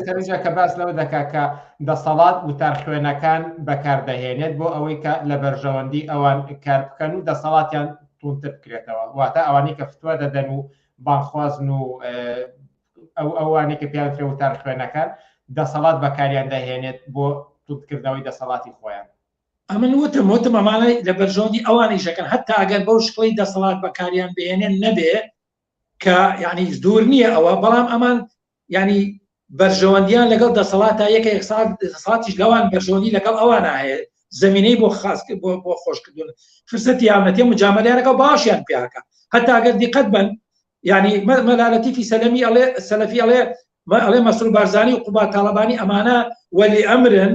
سەرنجە کە باس لەوە دەکا کە دەسەڵات وتار خوێنەکان بەکاردەهێنێت بۆ ئەوەی کە لە بەرژەوەندی ئەوان کار بکەن و دەسەڵاتیان تونتر بکرێتەوە واتە ئەوانەی کە فتوە دەدەن و بانخوازن و ئەوانەی کە پیاوترێ وتار خوێنەکان دەسەڵات بەکاریان دەهێنێت بۆ توتکردنەوەی دەسەڵاتی خۆیان ئەمن وتم ئەمانەی لە بەرژەوەندی ئەوانەی شەکەن هەتا ئەگەر بەو شکڵی دەسەڵات بەکاریان بهێنێن نەبێ کە یعنی دوور نییە ئەوە بەڵام ئەمان ینی بەرژەوەندیان لەگەڵ دەسەڵاتە یەکە دەسەڵاتیش لەوان بەرژەوەندی لەگەڵ ئەوانە هەیە زمینەی بۆ خاص بۆ خۆشکردن فرسەتی یاونەتێ مجاملەیانەکە باشیان پیاکە هەتا ئەگەر دیقەت بن ینی مەلالەتیفی سەلەمی ئەڵێ سەلەفی ئەڵێ مەسعود بارزانی و قوبات تاڵەبانی ئەمانە وەلی ئەمرن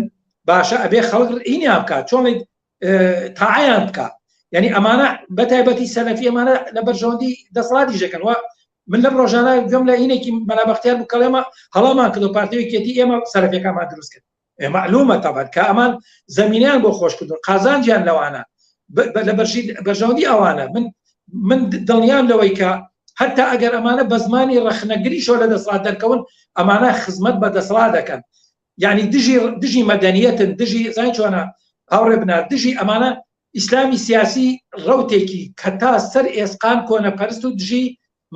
باشە ئەبێ خەڵک ئینیان بکات چۆن تاعیان بکات یعنی ئەمانە بەتایبەتی سەلەفی ئەمانە لە بەرژەوەندی دەسەڵاتی ژەکەن و من لەم ڕۆژانە گوێم لە هینێکی مەلابەختیار بوو کە ئێمە هەڵامان کردو پارتیەکێتی ئێمە سەرەفیەکانمان دروست کرد معلومە تەبەت کە ئەمان زەمینیان بۆ خۆشکردن قازانجیان لەوانە لە بەرژەوەندی ئەوانە من دڵنیام لەوەی کە هەتا ئەگەر ئەمانە بە زمانی ڕەخنەگریشەوە لە دەسەڵات دەرکەون ئەمانە خزمەت بە دەسەڵات دەکەن یعنی دژی مەدەنیەتن دژی زای چۆنە هاوڕێ بنات دژی ئەمانە ئیسلامی سیاسی ڕوتێکی کە تا سەر ئێسقان کۆنەپەرست و دژی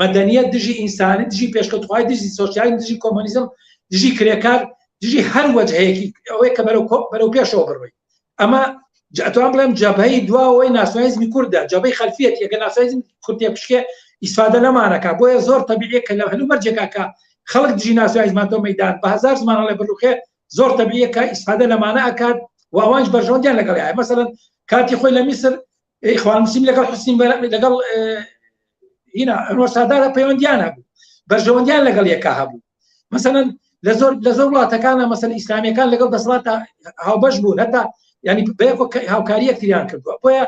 مەدەنیەت دژی ئینسانی دژی پێشکەوتخوای دژی سۆسیالی دژی کۆمۆنیزم دژی کرێکار دژی هەر وەجهەیەکی ئەوەیە کە بەرەو پێشەوە بڕوی ئەمە ئەتوان بڵێم جەبهەی دواوەی ناسیۆنالیزمی کوردە جەبهەی خەلفیەتی ئەگەر ناسیۆنالیزم کوردی بشکێ ئیسفادە لەمانەکە بۆیە زۆر تەبیعیە کە لە هەلومەرجێکا کە خەڵک دژی ناسیۆنالیزمان تۆ مەیدان بە هەزار زمانە لە بڕوخێ زۆر تەبیعیە کە ئیسفادە لەمانە ئەکات و ئەوانش بەرژەوەندیان لەگەڵ مەسەڵەن کاتی خۆی لە میسر ئیخوان المسلمین لەگەڵ حوسنی لەگەڵ هینا ئەنوەر سادات پەیوەندیان هەبوو بەرژەوەندیان لەگەڵ یەکا هەبوو مەسەڵەن لە زۆر وڵاتەکانە مەسەڵەن ئیسلامیەکان لەگەڵ دەسەڵات هاوبەش بوون هەتا ینی بەیەک هاوکاری یەکتریان کردووە بۆیە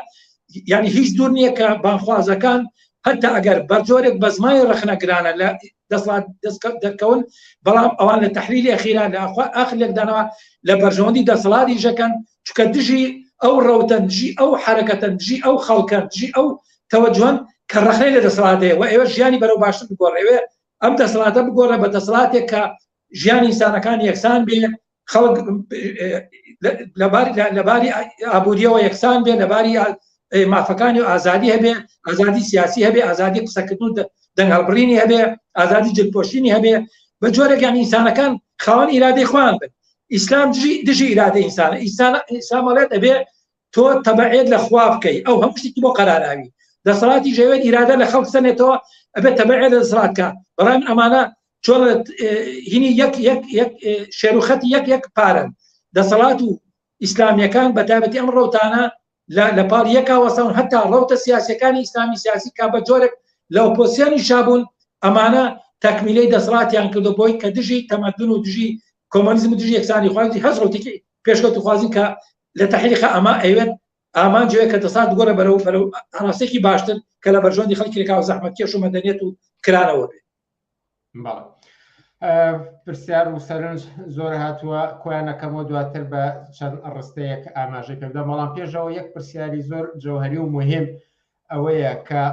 ینی هیچ دوور نییە کە بانخوازەکان هەتا ئەگەر بەرجۆرێک بە زمانی ڕەخنەگرانە لە دەسەڵات دەست دەکەون بەڵام ئەوان لە تەحلیلی ئەخیران لە ئاخرێکدانەوە لە بەرژەوەندی دەسەڵاتی ژەکەن چونکە دژی ئەو ڕەوتەن دژی ئەو حرەکەتەن دژی ئەو خەڵکەن دژی ئەو تەوەجوهن کە ڕەخنەی لە دەسەڵاتەیە و ئێوە ژیانی بەرەو باشتر بگۆڕێوێ ئەم دەسەڵاتە بگۆڕە بە دەسەڵاتێک کە ژیانی ئینسانەکان یەکسان بێ خەڵک لەباری ئابوووریەوە یەکسان بێ لەباری مافەکانی و ئازادی هەبێ ئازادی سیاسی هەبێ ئازادی قسەکردن و دەنگ هەڵبڕینی هەبێ ئازادی جلپۆشینی هەبێ بە جۆرێکیان ئینسانەکان خاوەن ئیرادەی خۆیان بن ئیسلام دژی ئیرادەی ئینسانە ئیسلام وڵێت ئەبێ تۆ تەبعێت لە خوا بکەی ئەو هەموو شتێکی بۆ قەراراوی دەسەڵاتی ژەوێت ئیرادە لە خەڵک سەنێتەوە ئەبێت تەبعێت لە دەسەڵاتکە بەڵام ئەمانە چۆن هینی یەک شێروخەتی یەک پارن دەسەڵات و ئیسلامیەکان بەتابەتی ئەم ڕەوتانە لە پاڵ یەکا وەسەون هەتا ڕەوتە سیاسیەکانی ئیسلامی سیاسی کا بە جۆرێک لە ئۆپۆزیسیۆنی شابوون ئەمانە تەکمیلەی دەسەڵاتیان کردو بۆی کە دژی تەمەدن و دژی کۆمۆنیزم و دژی یەکسانی خوازی هەز ڕەوتێکی پێشکەوت خوازی کە لە تەحریقە ئەمە ئەوێت ئامانجوەیە کە دەسەڵات گۆرە بەرەو هەناسێکی باشتر کە لە بەرژەوەندی خەڵکی لەکاو زەحمەتکێش و مەدەنیەت و کرانەوە بێت. پرسیار و سەرنج زۆر هاتووە کۆیانەکەمەوە دواتر بە چەند ڕستەیەک ئاماژەی پێدا بەڵام پێشەوە یەک پرسیاری زۆر جەوهەری و مهم ئەوەیە کە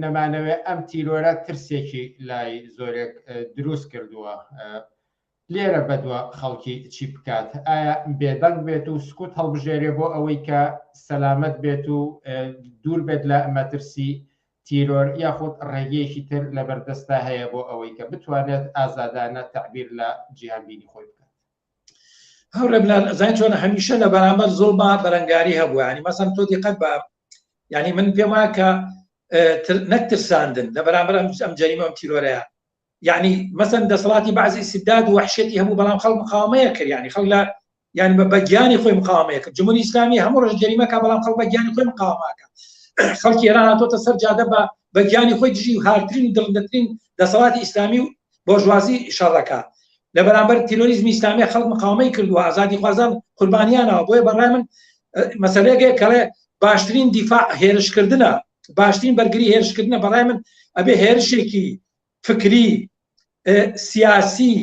نەمانەوێت ئەم تیرۆرە ترسێکی لای زۆرێک دروست کردووە لێرە بەدووە خەڵکی چی بکات ئایا بێدەنگ بێت و سکوت هەڵبژێرێ بۆ ئەوەی کە سەلامەت بێت و دوور بێت لە مەترسی تیرۆر یاخود ڕێگەیەکی تر لە بەردەستا هەیە بۆ ئەوەی کە بتوانێت ئازادانە تەعبیر لە جیهانبینی خۆی بکات. هەورە بلال زین چۆن هەمیشە لە بەرامبەر زوڵما بەرەنگاری هەبووە ینی مەسەڵەن تۆ دیقەت بە ینی من پێم وایە کە نەکترساندن لە بەرامبەر ئەم جەریمە ئەم تیرۆرەیە ینی مەسەڵەن دەسەڵاتی بەعزی استبداد و وحشەتی هەبوو بەڵام خەڵک مقاومەیە کرد ینی خەڵک لە ینی بە گیانی خۆی مقاومەیە کرد جمهوری ئیسلامی هەموو ڕۆژ جەریمەکە بەڵام خەڵک بە گیانی خۆی مقاومەکە خەڵکی ئێران هاتۆتە سەر جادە بە گیانی خۆی دژی و هاردترین و دڵندەترین دەسەڵاتی ئیسلامی و بۆژوازی شەڕەکە لە بەرامبەر تیرۆریزمی ئیسلامی خەڵک مقاومەی کردووە ئازادی خوازان قوربانیانەوە بۆیە بەڕای من مەسەلەیەکێک کەڵێ باشترین دیفاع هێرشکردنە باشترین بەرگری هێرشکردنە بەڕای من ئەبێ هێرشێکی فکری سیاسی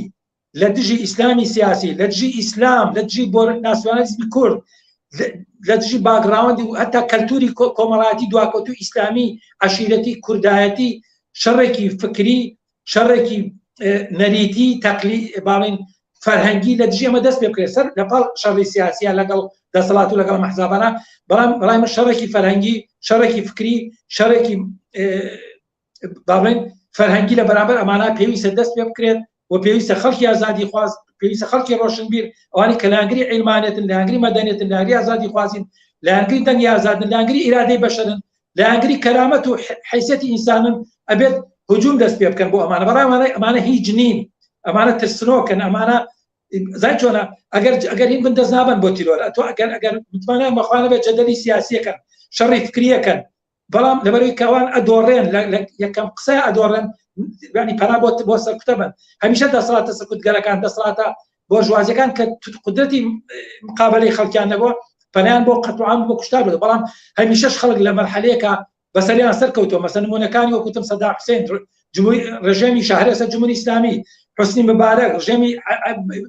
لە دژی ئیسلامی سیاسی لە دژی ئیسلام لە دژی بۆ ناسیۆنالیزمی کورد لە دژی باگراوندی و هەتا کەلتوری کۆمەڵایەتی دواکەوتوی ئیسلامی عەشیرەتی کوردایەتی شەڕێکی فکری شەڕێکی نەریتی تەقلی باڵین فەرهەنگی لە دژی ئەمە دەست پێ بکرێت سەر لەپاڵ شەڕی سیاسیە لەگەڵ دەسەڵات و لەگەڵ مەحزابانە بەڵام بەڵای من شەڕێکی فەرهەنگی شەڕێکی فکری شەڕێکی باڵین فەرهەنگی لە بەرامبەر ئەمانە پێویستە دەست پێ بکرێت و پێویستە خەڵکی ئازادی خواست پێویستە خەڵکی ڕۆشنبیر ئەوانی کە لایەنگری عیلمانێتن لایەنگری مەدەنیێتن لایەنگری ئازادی خوازین لایەنگری دەنگی ئازادن لایەنگری ئیرادەی بەشەرن لایەنگری کەرامەت و حیسەتی ئینسانن ئەبێت هجوم دەست پێ بکەن بۆ ئەمانە بەڕای ئەمانە هیچ نین ئەمانە ترسنۆکن ئەمانە زای چۆنە ئەگەر هین بن دەست نابن بۆ تیرۆر تۆ ئەگەر متمانە مەخوانە بێت جەدەلی سیاسیەکەن شەڕی فکریەکەن بەڵام لەبەرەوەی کەوان ئەدۆڕێن یەکەم قسە ئەدۆڕێن ینی پەنا بۆ سەرکوتە بن هەمیشە دەسەڵاتە سەرکوتگەرەکان دەسەڵاتە بۆ ژوازیەکان کە قودرەتی مقابلەی خەڵکیان نەبووە پەنیان بۆ قەتوعام بۆ کوشتار بێت بەڵام هەمیشەش خەڵک لە مەرحەلەیەکە بەسەریان سەرکەوتەوە مەسەڵەن نمونەکانی وەکوتم سەدام حوسێن ڕژێمی شاهرێسەر جمهوری ئیسلامی حوسنی مبارەک ڕژێمی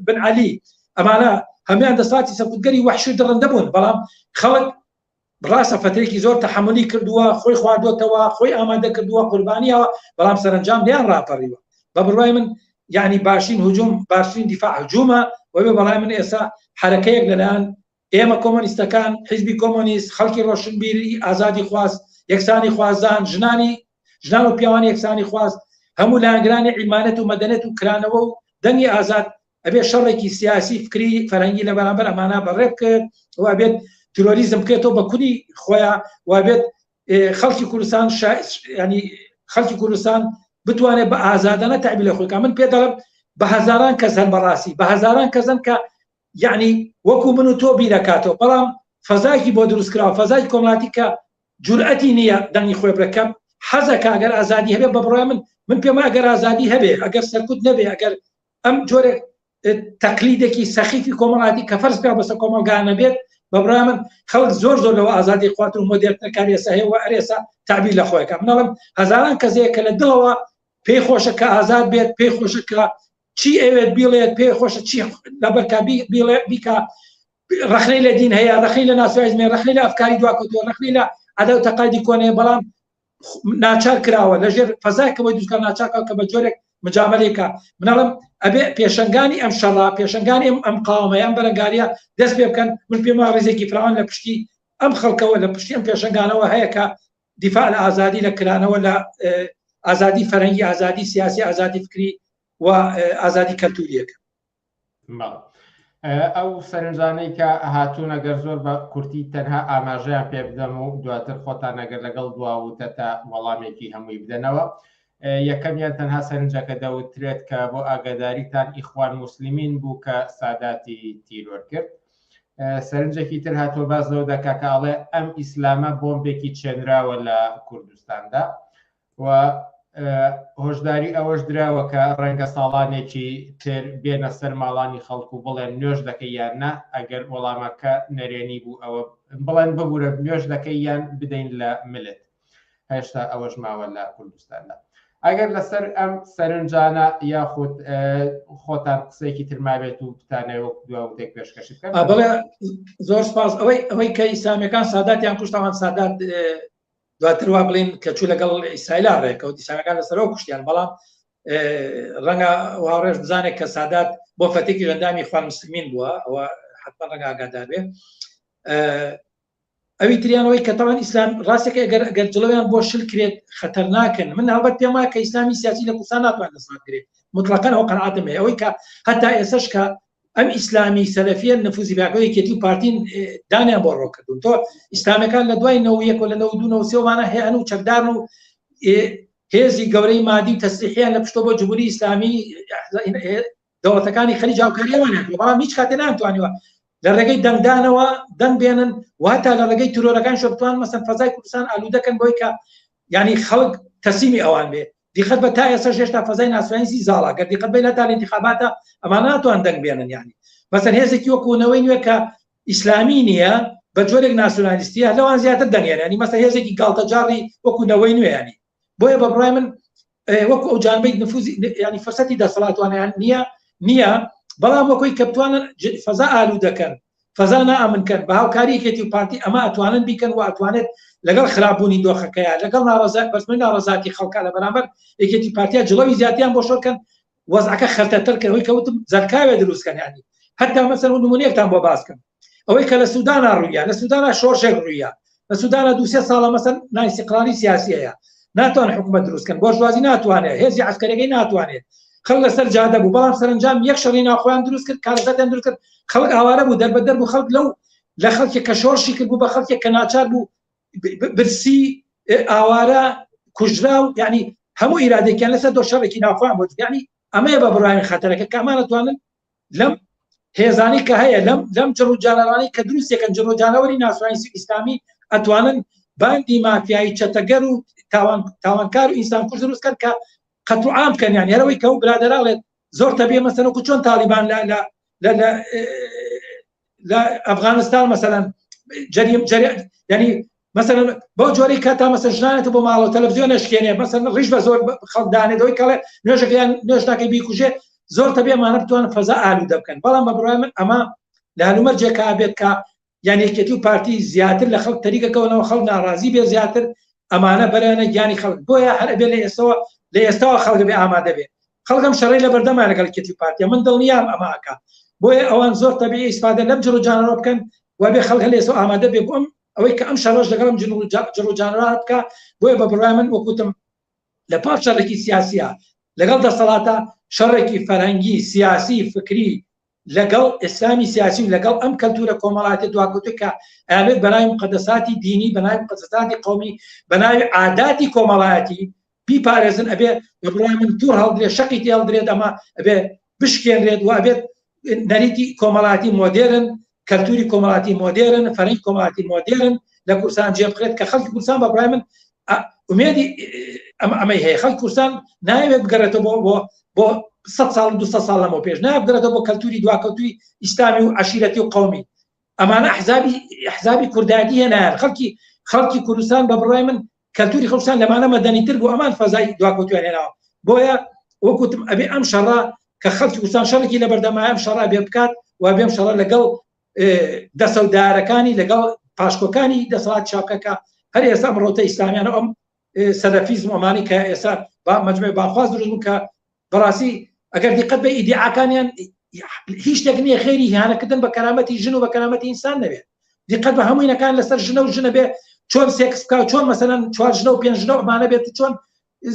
بن عەلی ئەمانە هەمیان دەسەڵاتی سەرکوتگەری وحشی و دڕندە بوون بەڵام خەڵک ڕاستە فترێکی زۆر تەحملی کردووە خۆی خواردوتەوە خۆی ئامادە کردووە قوربانیەوە بەڵام سەرنجام لیان ڕاپەڕیوە بە بڕوای من یعنی باشین هجوم باشترین دیفاع هجومە وەبێ بەڵای من ئێستا حرەکەیەک لەلایەن ئێمە کۆمۆنیستەکان حیزبی کۆمۆنیست خەڵکی ڕۆشنبیری ئازادی خواست یەکسانی خوازان ژنان و پیاوانی یەکسانی خواست هەموو لایەنگرانی عیلمانەت و مەدەنیەت و کرانەوە و دەنگی ئازاد ئەبێ شەڕێکی سیاسی فکری فەرهەنگی لە بەرامبەر ئەمانە بەڕێ بکرد وا بێت تیرۆریزم بکرێتەوە بە کونی خۆیان وا بێت خەڵکی کوردستان ینی خەڵکی کوردستان بتوانێت بە ئازادانە تعبیر لە خۆیان من پێ دەڵێم بە هەزاران کەس هەن بەڕاستی بە هەزاران کەسن کە یعنی وەکو من و تۆ بیرەکاتەوە بەڵام فەزایکی بۆ دروستکراوە فەزای کۆمەڵاتی کە جورئەتی نییە دەنگی خۆی بڕەکەم حەزەکە ئەگەر ئازادی هەبێ بە بڕای من پێم ئەگەر ئازادی هەبێ ئەگەر سەرکوت نەبێ ئەگەر ئەم جۆرێک تەقلیدێکی سەخیفی کۆمەڵاتی کە فەرز کرا بەسەر کۆمەلگانە بێت بە بڕای من خەڵک زۆر لەوە ئازادی خواتر و مۆدێرنەکان ئێستا هەیە و ئەرێسا تعبیر لە خۆیەکە منەڵم هەزاران کەسەیە کە لە دڵەوە پێی خۆشە کە ئازاد بێت پێی خۆشە کە چی ئەوێت بیڵێت پێی خۆشە چی لەبەرکە بیکە ڕخنەی لە دین هەیە ڕخنەی لە ناسیۆنالیزمە ڕخنەی لە ئەفکاری دواکەوتووە ڕخنەی لە عەداو تەقاعدی کۆنەیە بەڵام ناچار کراوە لەژێر فەزایەکەوەی دروستکە ناچارکەوە کە بە جۆرێک مجاملەیەکە منەڵم ئەبێ پێشەنگانی ئەم شەڕا پێشەنگانی ئەم قاومەیە ئەم بەرەنگاریە دەست پێ بکەن من پێما ڕێزێکی فراوان لە پشتی ئەم خەڵکەوە لە پشتی ئەم پێشەنگانەوە هەیە کە دیفاع لە ئازادی لە کرانەوە لە ئازادی فەرهەنگی ئازادی سیاسی ئازادی فکری و ئازادی کەلتوریەکە ئەو سەرنجانەی کە هاتوون ئەگەر زۆر بە کورتی تەنها ئاماژەیان پێ بدەم و دواتر خۆتان ئەگەر لەگەڵ دواوتە تا وەڵامێکی هەمووی بدەنەوە یەکەمیان تەنها سەرنجەکە دەوترێت کە بۆ ئاگاداریتان ئیخوان موسلیمین بوو کە ساداتی تیرۆر کرد سەرنجێکی تر هاتووە باز لەوە دەکا کە ئەڵێ ئەم ئیسلامە بۆمبێکی چێنراوە لە کوردستاندا و هۆشداری ئەوەش دراوە کە ڕەنگە ساڵانێکی تر بێنە سەر ماڵانی خەڵکو بڵێن نوێژ دەکەی یان نە ئەگەر وەڵامەکە نەرێنی بوو ئەوە بڵێن ببوورە نوێژ دەکەی یان بدەین لە ملت هێشتا ئەوەش ماوە لە کوردستاندا ئەگەر لەسەر ئەم سەرنجانە یاخود خۆتان قسەیەکی ترمابێت و بتانەوە دواوتێک پێشکەشی بکەن بڵێ زۆر سپاس ئەوەی کە ئیسلامیەکان ساداتیان کوشتەوان سادات دواتر وا بڵین کە چوو لەگەڵ ئیسرائیل ڕێکەوت ئیسلامیەکان لەسەرەوە کوشتیان بەڵام ڕەنگە هاوڕێژ بزانێت کە سادات بۆ فەتێکی ژەندامی ئیخوان موسلیمین بووە ئەوە حتما ڕەنگە ئاگادار بێ ئەوی تریانەوەی کە تەوان ئیسلام ڕاستێک ئەگەر جڵەویان بۆ شل کرێت خەتەرناکن من هەڵبەت پێم وایە کە ئیسلامی سیاسی لە کوردستان ناتوانێت دەسەڵاتگرێت مطلقاً ئەو قەناعەتم هەیە ئەوەی کە هەتا ئێستاش کە ئەم ئیسلامی سەلەفیە نفوزی باکەوەی یەکێتی و پارتین دانیان بۆ ڕۆکردون تۆ ئیسلامیەکان لە دوای 91 و لە 92 93 هەیەن و چەکدارن و هێزی گەورەی مادی تەسلیحیان لە پشتۆ بۆ جمهوری ئیسلامی دەوڵەتەکانی خەلیج هاوکاریەوەیان بەڵام هیچ کاتێ ناتوانیوە لە ڕێگەی دەنگدانەوە دەنگ بێنن و هەتا لە ڕێگەی ترۆرەکان شۆ بتوان مەسەن فەزای کوردستان ئالوودەکەن بۆی کە یعنی خەڵک تەسلیمی ئەوان بێ دیقەت بە تا ئێستا هێشتا فەزای ناسیۆنالیستی زاڵا گەر دیقەت بێ لە تا انتخاباتە ئەمان ناتوان دەنگ بێنن یعنی مەسەن هێزێکی وەکوونەوەی نوێ کە ئیسلامی نییە بە جۆرێک ناسیۆنالیستیە لەوان زیاتر دەنگێن ینی مەسەن هێزێکی گاڵتەجاڕی وەکوونەوەی نوێ ینی بۆیە بە بڕای من وەکو ئەو جانبەی نفوزی ینی فەرسەتی دەسەڵاتوانیان نییە بەڵام وەکوی کە بتوانن فەزا ئالوودەکەن فەزا نائەمنکەن بە هاوکاریەکێتی و پارتی ئەمە ئەتوانن بیکەن و ئەتوانێت لەگەڵ خراپبوونی دۆخەکەیە لەگەڵ بەرزبوونی ناڕەزاتی خەڵکە لە بەرامبەر یەکێتی پارتیا جڵەوی زیاتیان بۆ شۆکەن وەزعەکە خەرتەتر کە ئەوەی کەوتم زەرکاوێ دروستکەن یانی حتا مەسەن نمونەیەکتان بۆ باسکەم ئەوەی کە لە سوودانە ڕوویە لە سوودانە شۆڕشێک ڕوویە لە سوودانە 2-3 ساڵە مەسەن نائیستیقلالی سیاسیەیە ناتوان حکومەت دروستکەن بۆرژوازی ناتوانێت هێزی عسکەرەکەی ناتوانێت خەڵک لەسەر جادە بوو بەڵام سەرنجام یەک شەڕی ناوخۆیان دروست کرد کارەسەتیان دروست کرد خەڵک ئاوارە بوو دەربەدەر بوو خەڵک لەو لە خەڵکێک کە شۆڕشی کرد بوو بە خەڵکێک کە ناچار بوو برسی ئاوارە کوژرا و یعنی هەموو ئیرادێکیان لەسەر دۆ شەڕێکی ناوخۆیان بوو یعنی ئەمەیە بە بڕای خەتەرەکە کە ئەمان ئەتوانن لەم هێزانی کە هەیە لەم جڕوجانەوانی کە دروستێکن جڕوجانەوەری ناسیۆنالیستی ئیسلامی ئەتوانن باندی مافیایی چەتەگەر و تاوانکار و ئینسان کوژ دروستکەن کە قەت و عام بکەن یان هەرەوەی کە ئەو برادەراڵێت زۆر تەبێ مەسەن وەکو چۆن تالیبان لە ئەفغانستان مەسەلەن ینی مەسەلەن بەو جۆرەی کە تا مەسەن ژنانێت بۆ ماڵەوە تەلەڤیزیۆن ئەشکێنێ مەسەن ڕیش بە زۆر خەڵک دانێتەوەی کەڵێ نوێژەکەیان نوێژ ناکەی بیکوژێ زۆر تەبێ ئەمانە بتوانن فەزا ئالوودە بکەن بەڵام بە بڕای من ئەمە لە هەلومەرجێکا بێت کە یعنی یەکێتی و پارتی زیاتر لە خەڵک تەریکەکەونەوە خەڵک ناڕازی بێ زیاتر ئەمانە بەرەنە گیانی خەڵک بۆیە هەر بێ لە ئێستاوە خەڵک بێ ئامادە بێ خەڵکم شەڕی لە بەردەما لەگەڵ یەکێتی و پارتیە من دڵنیام ئەماکە بۆیە ئەوان زۆر تەبیعی ئیسفادە لەم جڕوجانەوە بکەن و بێ خەڵک لە ئێستاوە ئامادە بێ بۆ ئەوەی کە ئەم شەڕەش لەگەڵم جڕوجانەوە بکە بۆیە بە بڕای من وەکوتم لە پاش شەڕێکی سیاسیە لەگەڵ دەسەڵاتە شەڕێکی فەرهەنگی سیاسی فکری لەگەڵ ئیسلامی سیاسی و لەگەڵ ئەم کەلتورە کۆمەڵاتی دواکەوتووە کە ئەبێت بەناوی مقدساتی دینی بەناوی مقدساتی قومی بەناوی عاداتی کۆمەڵایەتی بیپارێزن ئەبێ بەڕای من توور هەڵدرێت شەقی تێ هەڵدرێت ئەمە ئەبێ بشکێنرێت و ئەبێت نەریتی کۆمەڵاتی مۆدێرن کەلتوری کۆمەڵاتی مۆدێرن فەرهەنگی کۆمەڵاتی مۆدێرن لە کورسان جێبخرێت کە خەڵکی کورسان بەڕای من ئومێدی ئەمەی هەیە خەڵکی کورسان ناوێت بگەڕێتەوە بۆ 100 ساڵ 200 ساڵ لەمەوە پێش نابگرێتەوە بۆ کەلتوری دواکەوتوی ئیسلامی و عەشیرەتی و قەومی ئەمانە حزابی کوردایەتی هێنایان خەڵکی کوردستان بە بڕای من کەلتوری خۆشان لەمانە مەدەنیتر بوو ئەمان فەزای دواکەوتویان هێناوە بۆیە وەکوتم ئەبێ ئەم شەڕە کە خەڵکی کوردستان شەڕێکی لە بەردەمایە ئەم شەڕە بێ بکات و بێم شەڕە لەگەڵ دەسەودارەکانی لەگەڵ پاشکۆکانی دەسەڵات چاپکەکە هەر ئێستا مرۆتە ئیسلامیانە ئەم سەلەفیزم ئەمانی کە ئێستا مەجموعەی باخواز دروست بوون کە بەڕاستی ئەگەر دیقەت بە ئیدعاکانیان هیچ شتێک نییە خێری هیانەکردن بە کەرامەتی ژن و بە کەرامەتی ئینسان نەبێت دیقەت بە هەمووینەکان لەسەر ژنە و ژنە بێ چۆن سێکس بکە چۆن مەسەلەن 4 ژنە و 5 ژنە ئەمانە بێت چۆن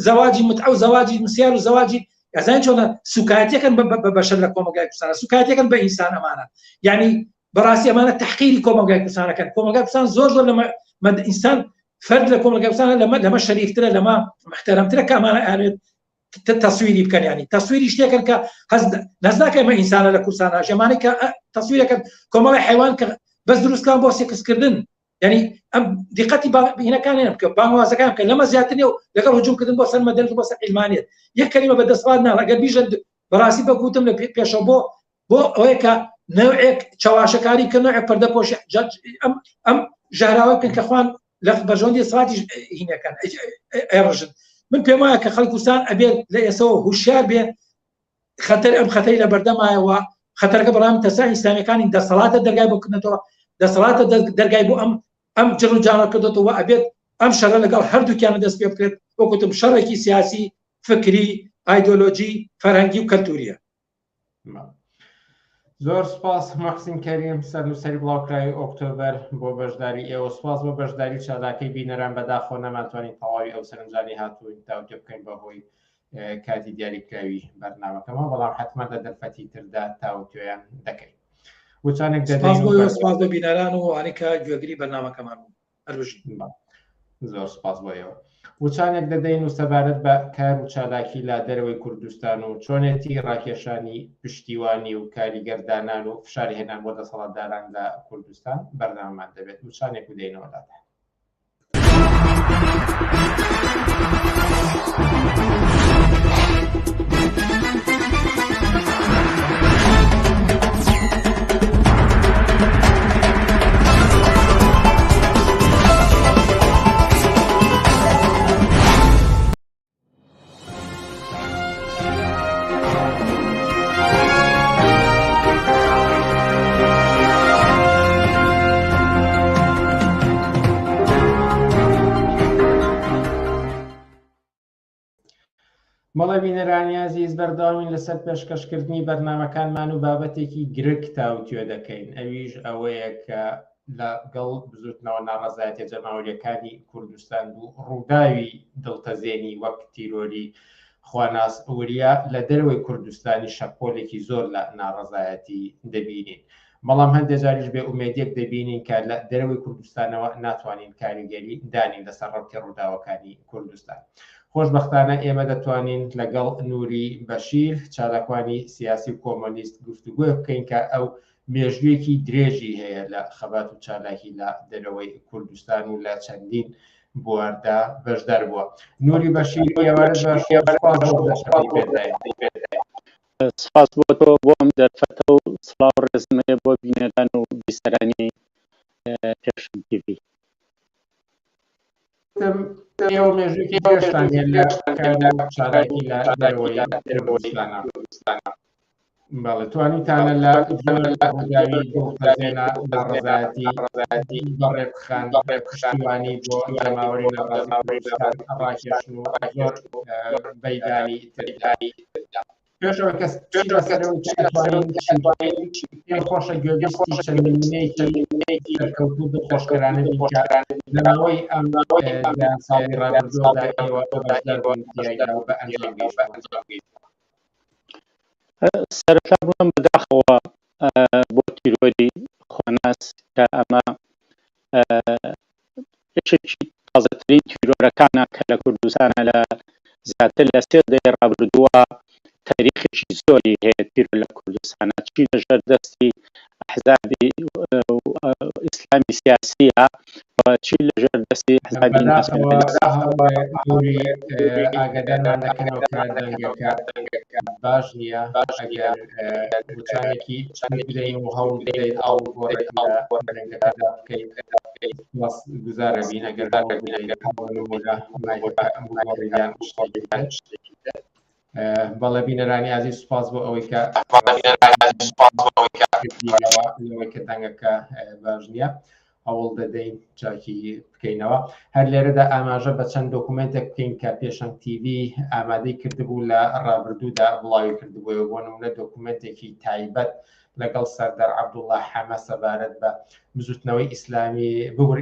زەواجی متعە و زەواجی مسیار و زەواجی ئەزان چۆنە سوکایەتیەکەن بە بەشەر لە کۆمەلگای کوردستانە سوکایەتیەکەن بە ئینسان ئەمانە یعنی بەڕاستی ئەمانە تەحقیری کۆمەلگای کوردستانەکەن کۆمەلگای کوردستان زۆر لە ئینسان فرد لە کۆمەلگای کوردستانە لەمە شەریفترە لەمە محتەرەمترە کە ئەمانە ئەوێت تصویری بکەن ینی تصویری شتێکن کە هەز ناکەن ئەمە ئینسانە لە کوردستانە ژەمانەی کە تصویرەکەن کۆمەڵی حیوان کە بەس دروستکان بۆ سێکسکردن ینی ئەم دیقەتی بینەکانیان بکە بانگوازەکان بکەن لەمە زیاتر نیە و لەگەڵ هجوومکردن بۆ سەر مەدەنیەت و بۆ سەر عیلمانیەت یەک کەلیمە بەدەستڵات ناڵ ئەگەر بیژن بەڕاستی بەگوتم لە پێشەوە بۆ ئەوەیە کە نەوعێک چاواشەکاری کە نوعێک پەردەپۆشی ئەم ژاراوە بکەن کە خوان لە بەرژەوەندی سڵاتی هینەکان ئێڕژن من پێم وایە کە خەڵکی کوردستان ئەبێت لە ئێسەوە هوشیار بێ خەتەر ئەم خەتەری لە بەردەمایەوە خەتەرەکە بەڵام تەسای ئیسلامیەکانی دەسەڵاتە دەرگای بۆ کردنەوە دەسەڵاتە دەرگای بۆ ئەم جڕ و جانە کردێتەوە ئەبێت ئەم شەڕە لەگەڵ هەردووکیانە دەست پێ بکرێت وەکوتم شەڕێکی سیاسی فکری ئایدۆلۆجی فەرهەنگی و کەلتوریە. زۆر سپاس محسین کەریم سەرنووسەری بڵاوکراوی ئۆکتۆبەر بۆ بەشداری ئێوە سپاس بۆ بەشداری چالاکەی بینەران بەداخۆ نەماتوانین تەواوی ئەو سەرنجانی هاتووین تاوتێ بکەین بەهۆی کاتی دیاریکراوی بەرنامەکەمەوە بەڵام حتمما لە دەرفەتی تردا تاوتوێیان دەکەین وچانێک دەدەین سپاس بە بینەران و ئەوانەی گوێگری بەرنامەکەمان هەروژی زۆر سپاس بۆیەوە وچانێک دەدەین و سەبارەت بە کار و چالاکی لا دەرەوەی کوردستان و چۆنێتی ڕاکێشانی پشتیوانی و کاریگەردانان و فشاری هێنان بۆ دەسەڵاتداران لە کوردستان بەردەوامان دەبێت وچانێک بدەینەوە دادا. مەڵە بینەرانی عەزیز بەردەوامی لەسەر پێشکەشکردنی بەرنامەکانمان و بابەتێکی گرنگ تاوتوێ دەکەین ئەویش ئەوەیە کە لەگەڵ بزوتنەوە ناڕەزایەتیە جەماوریەکانی کوردستان و ڕووداوی دڵتەزێنی وەک تیرۆری خواناس ئەوریا لە دەرەوەی کوردستانی شەپۆلێکی زۆر لە ناڕەزایەتی دەبینین بەڵام هەندێک جاریش بێ ئومێدێک دەبینین کە لە دەرەوەی کوردستانەوە ناتوانین کاریگەری دانین لەسەر ڕەوتی ڕووداوەکانی کوردستان. خۆشبەختانە ئێمە دەتوانین لەگەڵ نووری بەشیر چالاکوانی سیاسی و کۆمۆنیست گفتوگۆ بکەین کە ئەو مێژوویەکی درێژی هەیە لە خەبات و چالاکی لە دەرەوەی کوردستان و لە چەندین بواردا بەشدار بووە. نووری بەشیر سپاس بۆ تۆ بۆ ئەم دەرفەتە و سڵاو ڕێزمەیە بۆ بینەران و بیسەرانی پێشم تیڤ. ئێوە مێژوویەکی پێشتان هێن لە چالاکی لە دەرەوەی کوردستانە. بەڵێ توانیتانە لە ڕووداوی دڵتەزێنە ناڕەزایەتی بەڕێبخان پشتیوانی بۆ جەماوەری ناڕازی کوردستان ڕاکێشن و زۆر بەیدانی تری پێشەوە کەس پێم خۆشە گوێبیستی چەند نمونەیەکی دەرکەوتوو دڵخۆشکەرانە بکە لەماوەی ئەم ساڵی ڕابردووەدا ئێوە بەشدار بوون تیایدا و بە ئەنجام گەیشتن. سەرەتا بووم بەداخەوە بۆ تیرۆری خۆناس کە ئەمە یەکێکی تازەترین تیرۆرەکانە کە لە کوردستانە لە زیاتر لە 3 دەی ڕابردووە تاریخێکی زۆری هەیە تیرۆر لە کوردستانە چی لەژێر دەستی ئەحزابی ئیسلامی سیاسیە و چی لەژێر دەستی ئەحزابی ئاگادارمان دەکەنەوە کە دەنگەکە باش نییە ئەگەر وچانێکی بدەین و هەوڵ بدەین ئەو گۆڕێکدا بکەیت گوزارە بین ئەگەر بەڵێ بینەرانی عزیز سوپاس بۆ ئەوەی کە دەنگەکە باش نییە هەوڵ دەدەین چاکی بکەینەوە. هەر لێرەدا ئاماژە بە چەند دۆکومنتێک بکەین کە پێشەنگ تیڤ ئامادەی کردبوو لە ڕابردوودا بڵاوی کردبووە بۆ نمونە دۆکومنتێکی تایبەت لەگەڵ سەردار عەبدوڵڵا حەمە سەبارەت بە بزوتنەوەی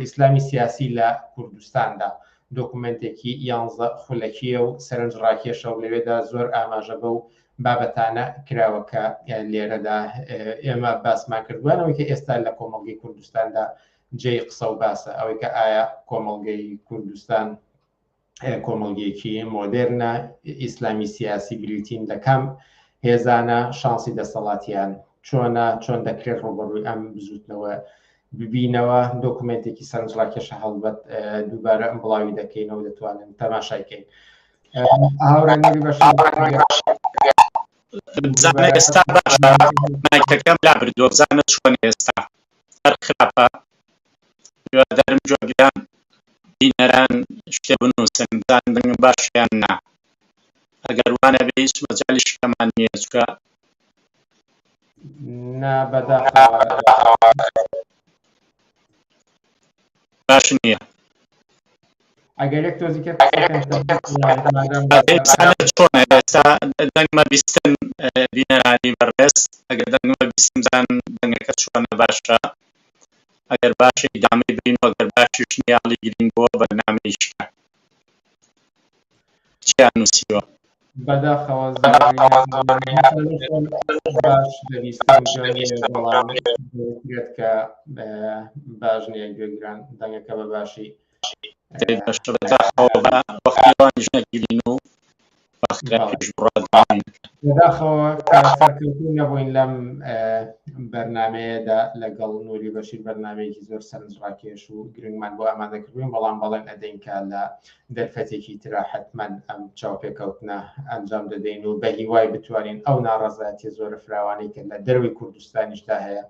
ئیسلامی سیاسی لە کوردستاندا دۆکومنتێکی 11 خولەکیە و سەرنج ڕاکێشە و لەوێدا زۆر ئاماژە بە و بابەتانە کراوەکە لێرەدا ئێمە باسمان کردوانەوەی کە ئێستا لە کۆمەڵگەی کوردستاندا جێی قسە و باسە ئەوەی کە ئایا کۆمەڵگەی کوردستان کۆمەڵگەیەکی مۆدێرنە ئیسلامی سیاسی بریتین لە کام هێزانە شانسی دەسەڵاتیان چۆن دەکرێت ڕۆبەڕووی ئەم بزوتنەوە ببینەوە دۆکومنتێکی سەرنجڕاکێشە هەڵبەت دووبارە ئەم بڵاوی دەکەینەوە دەتوانن تەماشایکەین. هاوڕێنەری بەشێستا باشە مایکەکەم لا بردووە بزانە چۆن ئێستا هەر خراپە دەرم جۆگیان بینەران شتێ بنووسن بزانن باشیان نا ئەگەر وانە بێ هیچ مەجالی شتەمان نییە چکە باش نییە ئەگەر یەک تۆزیکە چۆنە ئێستا دەنگمە بیستن بینەرانی بەڕێز ئەگەر دەنگمە بیستم زان دەنگەکە چۆنە باشە ئەگەر باشە ئیدامەی بینەوە ئەگەر باشیش نیاڵی گرین بۆ بەرنامەی شتە چیان نووسیوە بەداخەوە باش دەویستێت کە باش نییە گوێگران دەنگەکە بە باشی وەختیوانیش نەگیرین و بەداخەوە سەرکەوتوو نەبووین لەم بەرنامەیەدا لەگەڵ نووری بەشیر بەرنامەیەکی زۆر سەرنجڕاکێش و گرنگمان بۆ ئامادەکردوین بەڵام بەڵێن ئەدەین کە لە دەرفەتێکی ترا حتمەن ئەم چاوپێکەوتنە ئەنجام دەدەین و بە هیوای بتوانین ئەو ناڕەزایەتی زۆرە فراوانەی کە لە دەروی کوردستانیشدا هەیە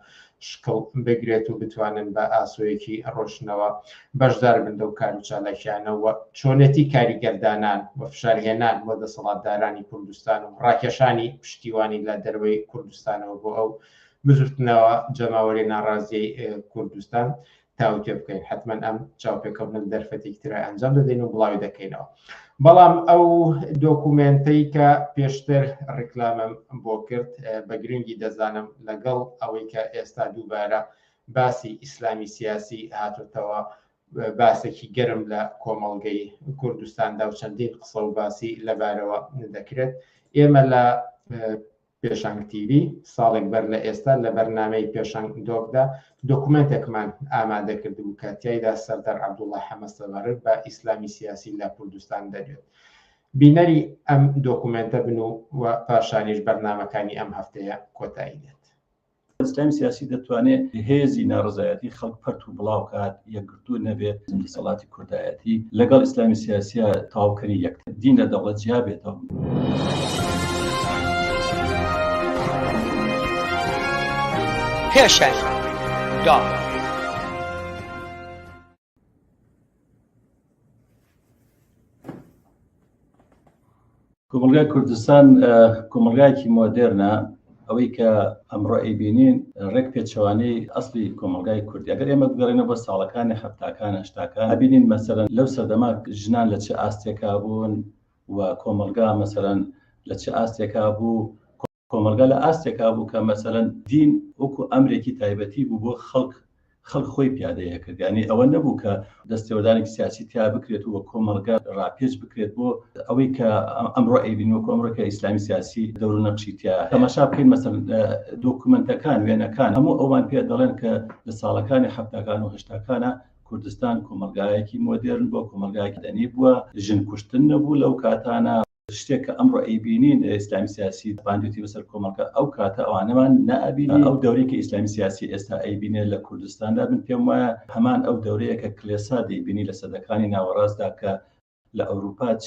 شکڵ بگرێت و بتوانن بە ئاسۆیەکی ڕۆشنەوە بەشدار بن دەو کار و چالاکیانەوە چۆنەتی کاریگەردانان و فشارهێنان بۆ دەسەڵاتدارانی کوردستان و ڕاکێشانی پشتیوانی لە دەروی کوردستانەوە بۆ ئەو بزوتنەوە جەماوەری ناڕازیی کوردستان تاوتێ بکەین حتمما ئەم چاوپێکەوتن دەرفەتێکی ترە ئەنجام دەدەین و بڵاوی دەکەینەوە. بەڵام ئەو دۆکومنتەی کە پێشتر ڕیکلامم بۆ کرد بە گرنگی دەزانم لەگەڵ ئەوەی کە ئێستا دووبارە باسی ئیسلامی سیاسی هاتوتەوە باسێکی گەرم لە کۆمەڵگەی کوردستاندا و چەندین قسە و باسی لەبارەوە دەکرێت. ئێمە لە پێشنگ تیڤ ساڵێک بەر لە ئێستا لە بەرنامەی پێشنگ دۆکدا دۆکومنتێکمان ئامادە کردبوو کە تیایدا سەردار عەبدوڵڵا حەمە سەبارەت بە ئیسلامی سیاسی لە کوردستان دەدوێت. بینەری ئەم دۆکومنتە بن و پاشانیش بەرنامەکانی ئەم هەفتەیە کۆتایی دێت. ئیسلامی سیاسی دەتوانێت هێزی ناڕزایەتی خەڵک پەرت و بڵاو کات یەکگرتوو نەبێت دەسەڵاتی کوردایەتی لەگەڵ ئیسلامی سیاسیە تاوکەری یەکتر دین لە دەوڵەت جیا بێتەوە. پێشەنگ دۆک کۆمەلگای کوردستان کۆمەلگایەکی مۆدێرنە ئەوەی کە ئەمڕۆ ئەیبینین ڕێک پێچەوانەی ئەسڵی کۆمەلگای کوردی ئەگەر ئێمە بگەڕێنەوە بە ساڵەکانی هەفتاکان هەشتاکان ئەبینین مەسەرەن لەو سەردەما ژنان لە چه ئاستێکا بوون و کۆمەلگا مەسەرەن لە چه ئاستێکا بوو کۆمەلگا لە ئاستێکا بوو کە مەسەرەن دین وەکو ئەمرێکی تایبەتی بوو بۆ خەڵک خۆی پیادەیە کرد. ینی ئەوە نەبوو کە دەستێوەدانێکی سیاسی تیا بکرێت و کۆمەڵگە ڕاپێچ بکرێت بۆ ئەوەی کە ئەمڕۆ ئەیبینەوە کۆمڕێکە ئیسلامی سیاسی دەور و نەقشی تیا. تەماشا بکەین مەسەڵەن دۆکومنتەکان وێنەکان هەموو ئەوان پێ دەڵێن کە لە ساڵەکانی 70 و 80 کوردستان کۆمەلگایەکی مۆدێرن بۆ کۆمەلگایەکی دەنی بووە، ژن کوشتن نەبوو لەو کاتانە. شتێک کە ئەمڕۆ ئەیبینین ئیسلامی سیاسی باندێتی بەسەر کۆمەڵگە ئەو کاتە ئەوانەمان نەئەبینی. ئەو دەورەی کە ئیسلامی سیاسی ئێستا ئەیبینێ لە کوردستاندا بن پێم وایە هەمان ئەو دەورەیە کە کلێسا دەیبینی لە سەدەکانی ناوەڕاستدا کە لە ئەوروپا چ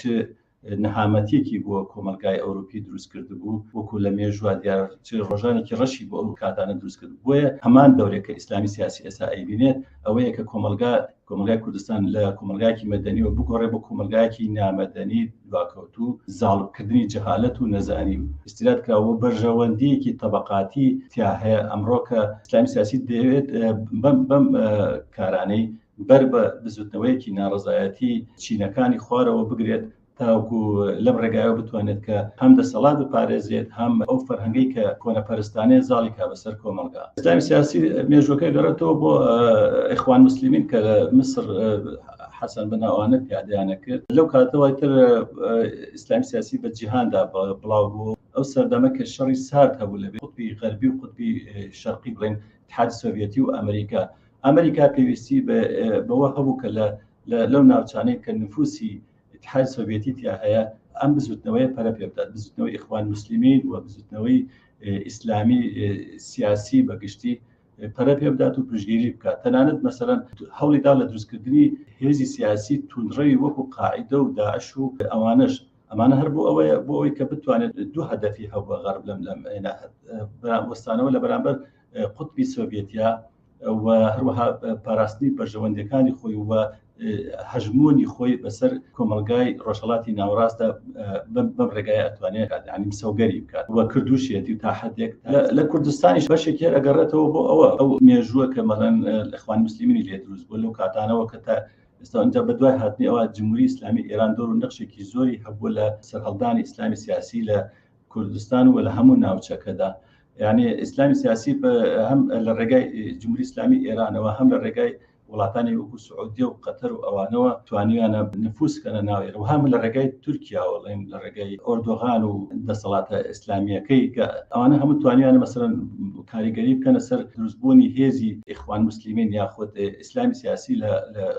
نەهامەتێکی بۆ کۆمەلگای ئەوروپی دروست کرد بوو، وەکو لە مێژووە دیار ڕۆژانێکی ڕەشی بۆ ئەو کاتانە دروست کرد. بۆیە هەمان دەورێک کە ئیسلامی سیاسی ئێستا ئەیبینێت ئەوەیە کە کۆمەلگای کوردستان لە کۆمەلگایەکی مەدەنیەوە بگۆڕێ بۆ کۆمەلگایەکی نامەدەنی دواکەوتوو زاڵبکردنی جەهالەت و نەزانی و استیراد کراوە بەرژەوەندیەکی تەبەقاتی تیا هەیە. ئەمڕۆ کە ئیسلامی سیاسی دەوێت بەم کارانەی بەر بە بزوتنەوەیەکی ناڕزایەتی چینەکانی خوارەوە بگرێت تاوەکو لەم ڕێگایەوە بتوانێت کە هەم دەسەڵات بپارێزێت هەم ئەو فەرهەنگەی کە کۆنەپەرستانەیە زاڵی کا بەسەر کۆمەڵگا. ئیسلامی سیاسی مێژوەکەی گەڕێتەوە بۆ ئیخوان مسلمین کە لە میسر حەسەن بناوانە پیادەیانە کرد. لەو کاتەوە تر ئیسلامی سیاسی بە جیهاندا بڵاو بوو. ئەو سەردەمە کە شەڕی سارد هەبوو لەبێ قوتبی غەربی و قوتبی شەرقی بڵێن اتحادی سۆڤیەتی و ئەمریکا پێویستی بەوە هەبوو کە لەو ناوچانەی کە نفوسی اتحاد سۆڤیەتی تیا هەیە ئەم بزوتنەوەی پەرە پێ بدات، بزوتنەوەی ئیخوان مسلمین و بزوتنەوەی ئیسلامی سیاسی بەگشتی پەرە پێ بدات و پشتگیری بکات. تەنانەت مەسەڵەن هەوڵیدا لە دروستکردنی هێزی سیاسی توندڕەوی وەکو قاعیدە و داعش و ئەمانە هەر بۆ ئەوەی کە بتوانێت دوو هەدەفی هەبووە غەرب لەم وەستانەوە لە بەرامبەر قوتبی سۆڤیەتیا و هەروەها پاراستنی بەرژەوەندەکانی خۆی و هەژمۆنی خۆی بەسەر کۆمەلگای ڕۆژهەڵاتی ناوەڕاستە بەم ڕێگایە ئەتوانێت ینی سەوگەری بکات وە کردوشیەتی و تا حدێک لە کوردستانیش بەشێکی ئەگەڕێتەوە بۆ ئەو مێژووە کە مەڵەن ئیخوان مسلمینی لێ دروست بوو لەو کاتانەوە کە تا ئێستا ئەنجا بەدوای هاتنی ئەوە جمهوری ئیسلامی ئێران دۆر و نەخشێکی زۆری هەبووە لە سەرهەڵدانی ئیسلامی سیاسی لە کوردستان و لە هەموو ناوچەکەدا. یعنی ئیسلامی سیاسی هەم لە ڕێگای جمهوری ئیسلامی ئێرانەوە هەم لە ڕێگای وڵاتانی وەکو سعودیە و قەتەر و ئەوانەوە توانیانە نفوس کەنە ناوێر و هەم لە ڕێگای تورکیاوەڵێن لە ڕێگای ئۆردۆغان و دەسەڵاتە ئیسلامیەکەی کە ئەوانە هەموو توانیانە مەسەڵەن کاریگەری بکەنە سەر دروستبوونی هێزی ئیخوان مسلمین یاخود ئیسلامی سیاسی لە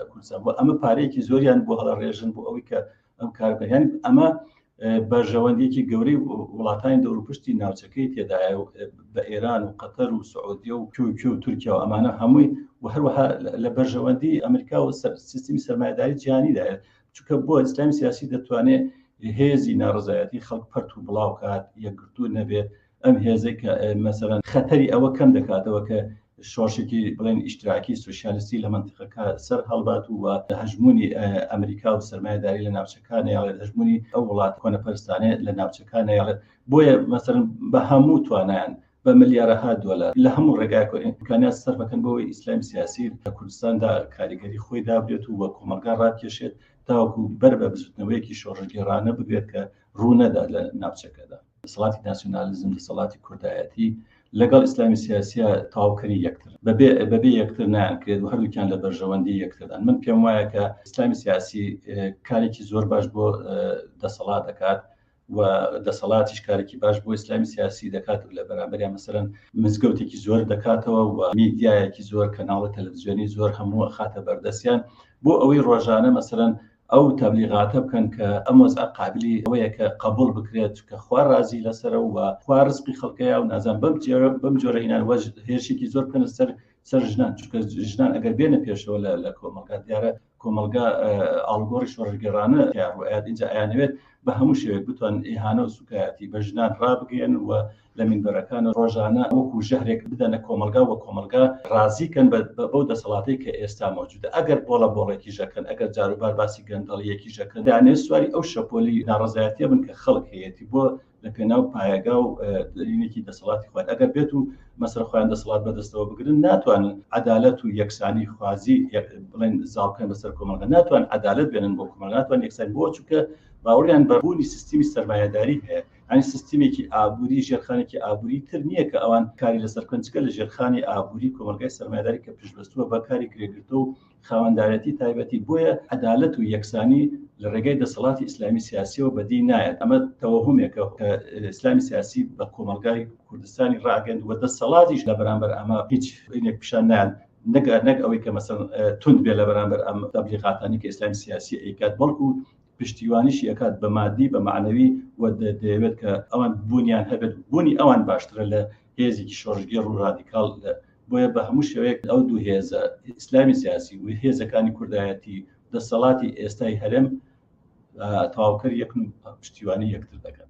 کوردستان. بۆ ئەمە پارەیەکی زۆریان بۆ هەڵەڕێژن بۆ ئەوەی کە ئەم کار بکەن. یعنی ئەمە بەرژەوەندێکی گەورەی وڵاتانی دەوروپشتی ناوچەکەی تێدایە بە ئێران و قەتەر و سعودیە و کوێ و تورکیا و ئەمانە هەمووی و هەروەها لە بەرژەوەندی ئەمریکا و سیستمی سەرمایه‌داری جیهانیدایە چونکە بۆ ئیسلامی سیاسی دەتوانێت هێزی ناڕزایەتی خەڵک پەرت و بڵاو کات یەکگرتوو نەبێت. ئەم هێزێک کە مەسەڵەن خەتەری ئەوە کەم دەکاتەوە کە شۆشێکی بڵێن ئیشتراکی سوسیالیستی لە منتیقەکە سەر هەڵبات و هەژمونی ئەمریکا و سەرمایه‌داری لە ناوچەکانە یاڵێت هەژمونی ئەو وڵات کۆنەپەرستانەیە لە ناوچەکانە یاڵێت. بۆیە مەسەڵەن بە هەموو توانایان بە ملیارەها دۆلار لە هەموو ڕێگایەک ئیمکانیات سەرفەکەن بۆەوەی ئیسلامی سیاسی لە کوردستاندا کاریگەری خۆی دابرێت و وە کۆمەلگا ڕاکێشێت تاوەکو بەر بە بزوتنەوەیەکی شۆڕژگێڕانە بگرێت کە ڕوونەدا لە ناوچەکەدا. دەسەڵاتی ناسیۆنالیزم دەسەڵاتی کوردایەتی لەگەڵ ئیسلامی سیاسیە تاوکەری یەکتر بەبێ یەکتر نانکرێت و هەردووکیان لە بەرژەوەندی یەکتردان. من پێم وایە کە ئیسلامی سیاسی کارێکی زۆر باش بۆ دەسەڵات دەکات و دەسەڵاتیش کارێکی باش بۆ ئیسلامی سیاسی دەکات لە بەرامبەریان مەسەڵەن مزگەوتێکی زۆر دەکاتەوە و میدیایەکی زۆر کەناڵە تەلەڤیزیۆنی زۆر هەموو خاتە بەردەستیان بۆ ئەوەی ڕۆژانە مەسەڵەن ئەو تەبلیغاتە بکەن کە ئەم وەزع قابلی ئەوەیە کە قبول بکرێت کە خوا رازی لەسەر و خوا ڕزقی خەڵکەیە و نازان بەم جۆرە هینان وە هێرشێکی زۆر بکەنە سەر ژنان چونکە ژنان ئەگەر بێنە پێشەوە لە کۆمەلگا دیارە کۆمەلگا ئاڵگۆڕی شۆڕژگەڕانە ڕوئات اینجا ئایانەوێت بە هەموو شێوێک بتوان ئیهانە و سوکایەتی بە ژنان ڕابگەن و لە مینبەرەکان ڕۆژانە وەکو ژەهرێک بدەنە کۆمەلگا و کۆمەلگا ڕازیکەن بەو دەسەڵاتی کە ئێستا مەوجودە. ئەگەر بۆڵێکی ژەکەن ئەگەر جاروبار باسی گەندەڵیەکی ژەکەن دانێ سواری ئەو شەپۆلی ناڕزایەتیە بن کە خەڵک هەیەی بۆ لە پێناو پایەگا و دینێکی دەسەڵاتی خوێن ئەگەر بێت و مەسەر خۆیان دەسەڵات بەدەستەوە بگرن ناتوانن عەدالەت و یەکسانی خوازی بڵێن زاڵکەن بەسەر کۆمەلگا ناتوان عەدالەت بێنن بۆ کۆمەلگا ناتوان یەکسان بۆ چونکە باوەڕیان بەبوونی سیستمی سەرمایه‌داری هەیە. ینی سیستمێکی ئابووری ژێرخانێکی ئابووری تر نییە کە ئەوان کاری لەسەر کۆنچکە لە ژێرخانی ئابووری کۆمەلگای سەرمایه‌داری کە پشتبەستووە بە کاری کرێگرتە و خاوەندایەتی تایبەتی بۆیە عەدالەت و یەکسانی لە ڕێگەی دەسەڵاتی ئیسلامی سیاسیەوە بەدی نایەت. ئەمە تەوەهومێکە کە ئیسلامی سیاسی بە کۆمەلگای کوردستانی ڕاگەند و دەسەڵاتیش لە بەرامبەر ئەمە هیچ عینێک پیشان نایەن نەک ئەوەی کە مەسەڵەن تند بێ لە بەرامبەر ئەم تەبلیغاتانی کە ئیسلامی سیاسی ئەیکات، بەڵکو پشتیوانیشی ئەکات بە مادی بە معنەوی و دەیەوێت کە ئەوان بوونیان هەبێت بوونی ئەوان باشترە لە هێزێکی شۆڕژگێڕ و ڕادیکاڵ. بۆیە بە هەموو شێوەیەک ئەو دوو هێزە ئیسلامی سیاسی و هێزەکانی کوردایەتی دەسەڵاتی ئێستای هەرێم تەواوکەر یەکن و پشتیوانی یەکتر دەکەن.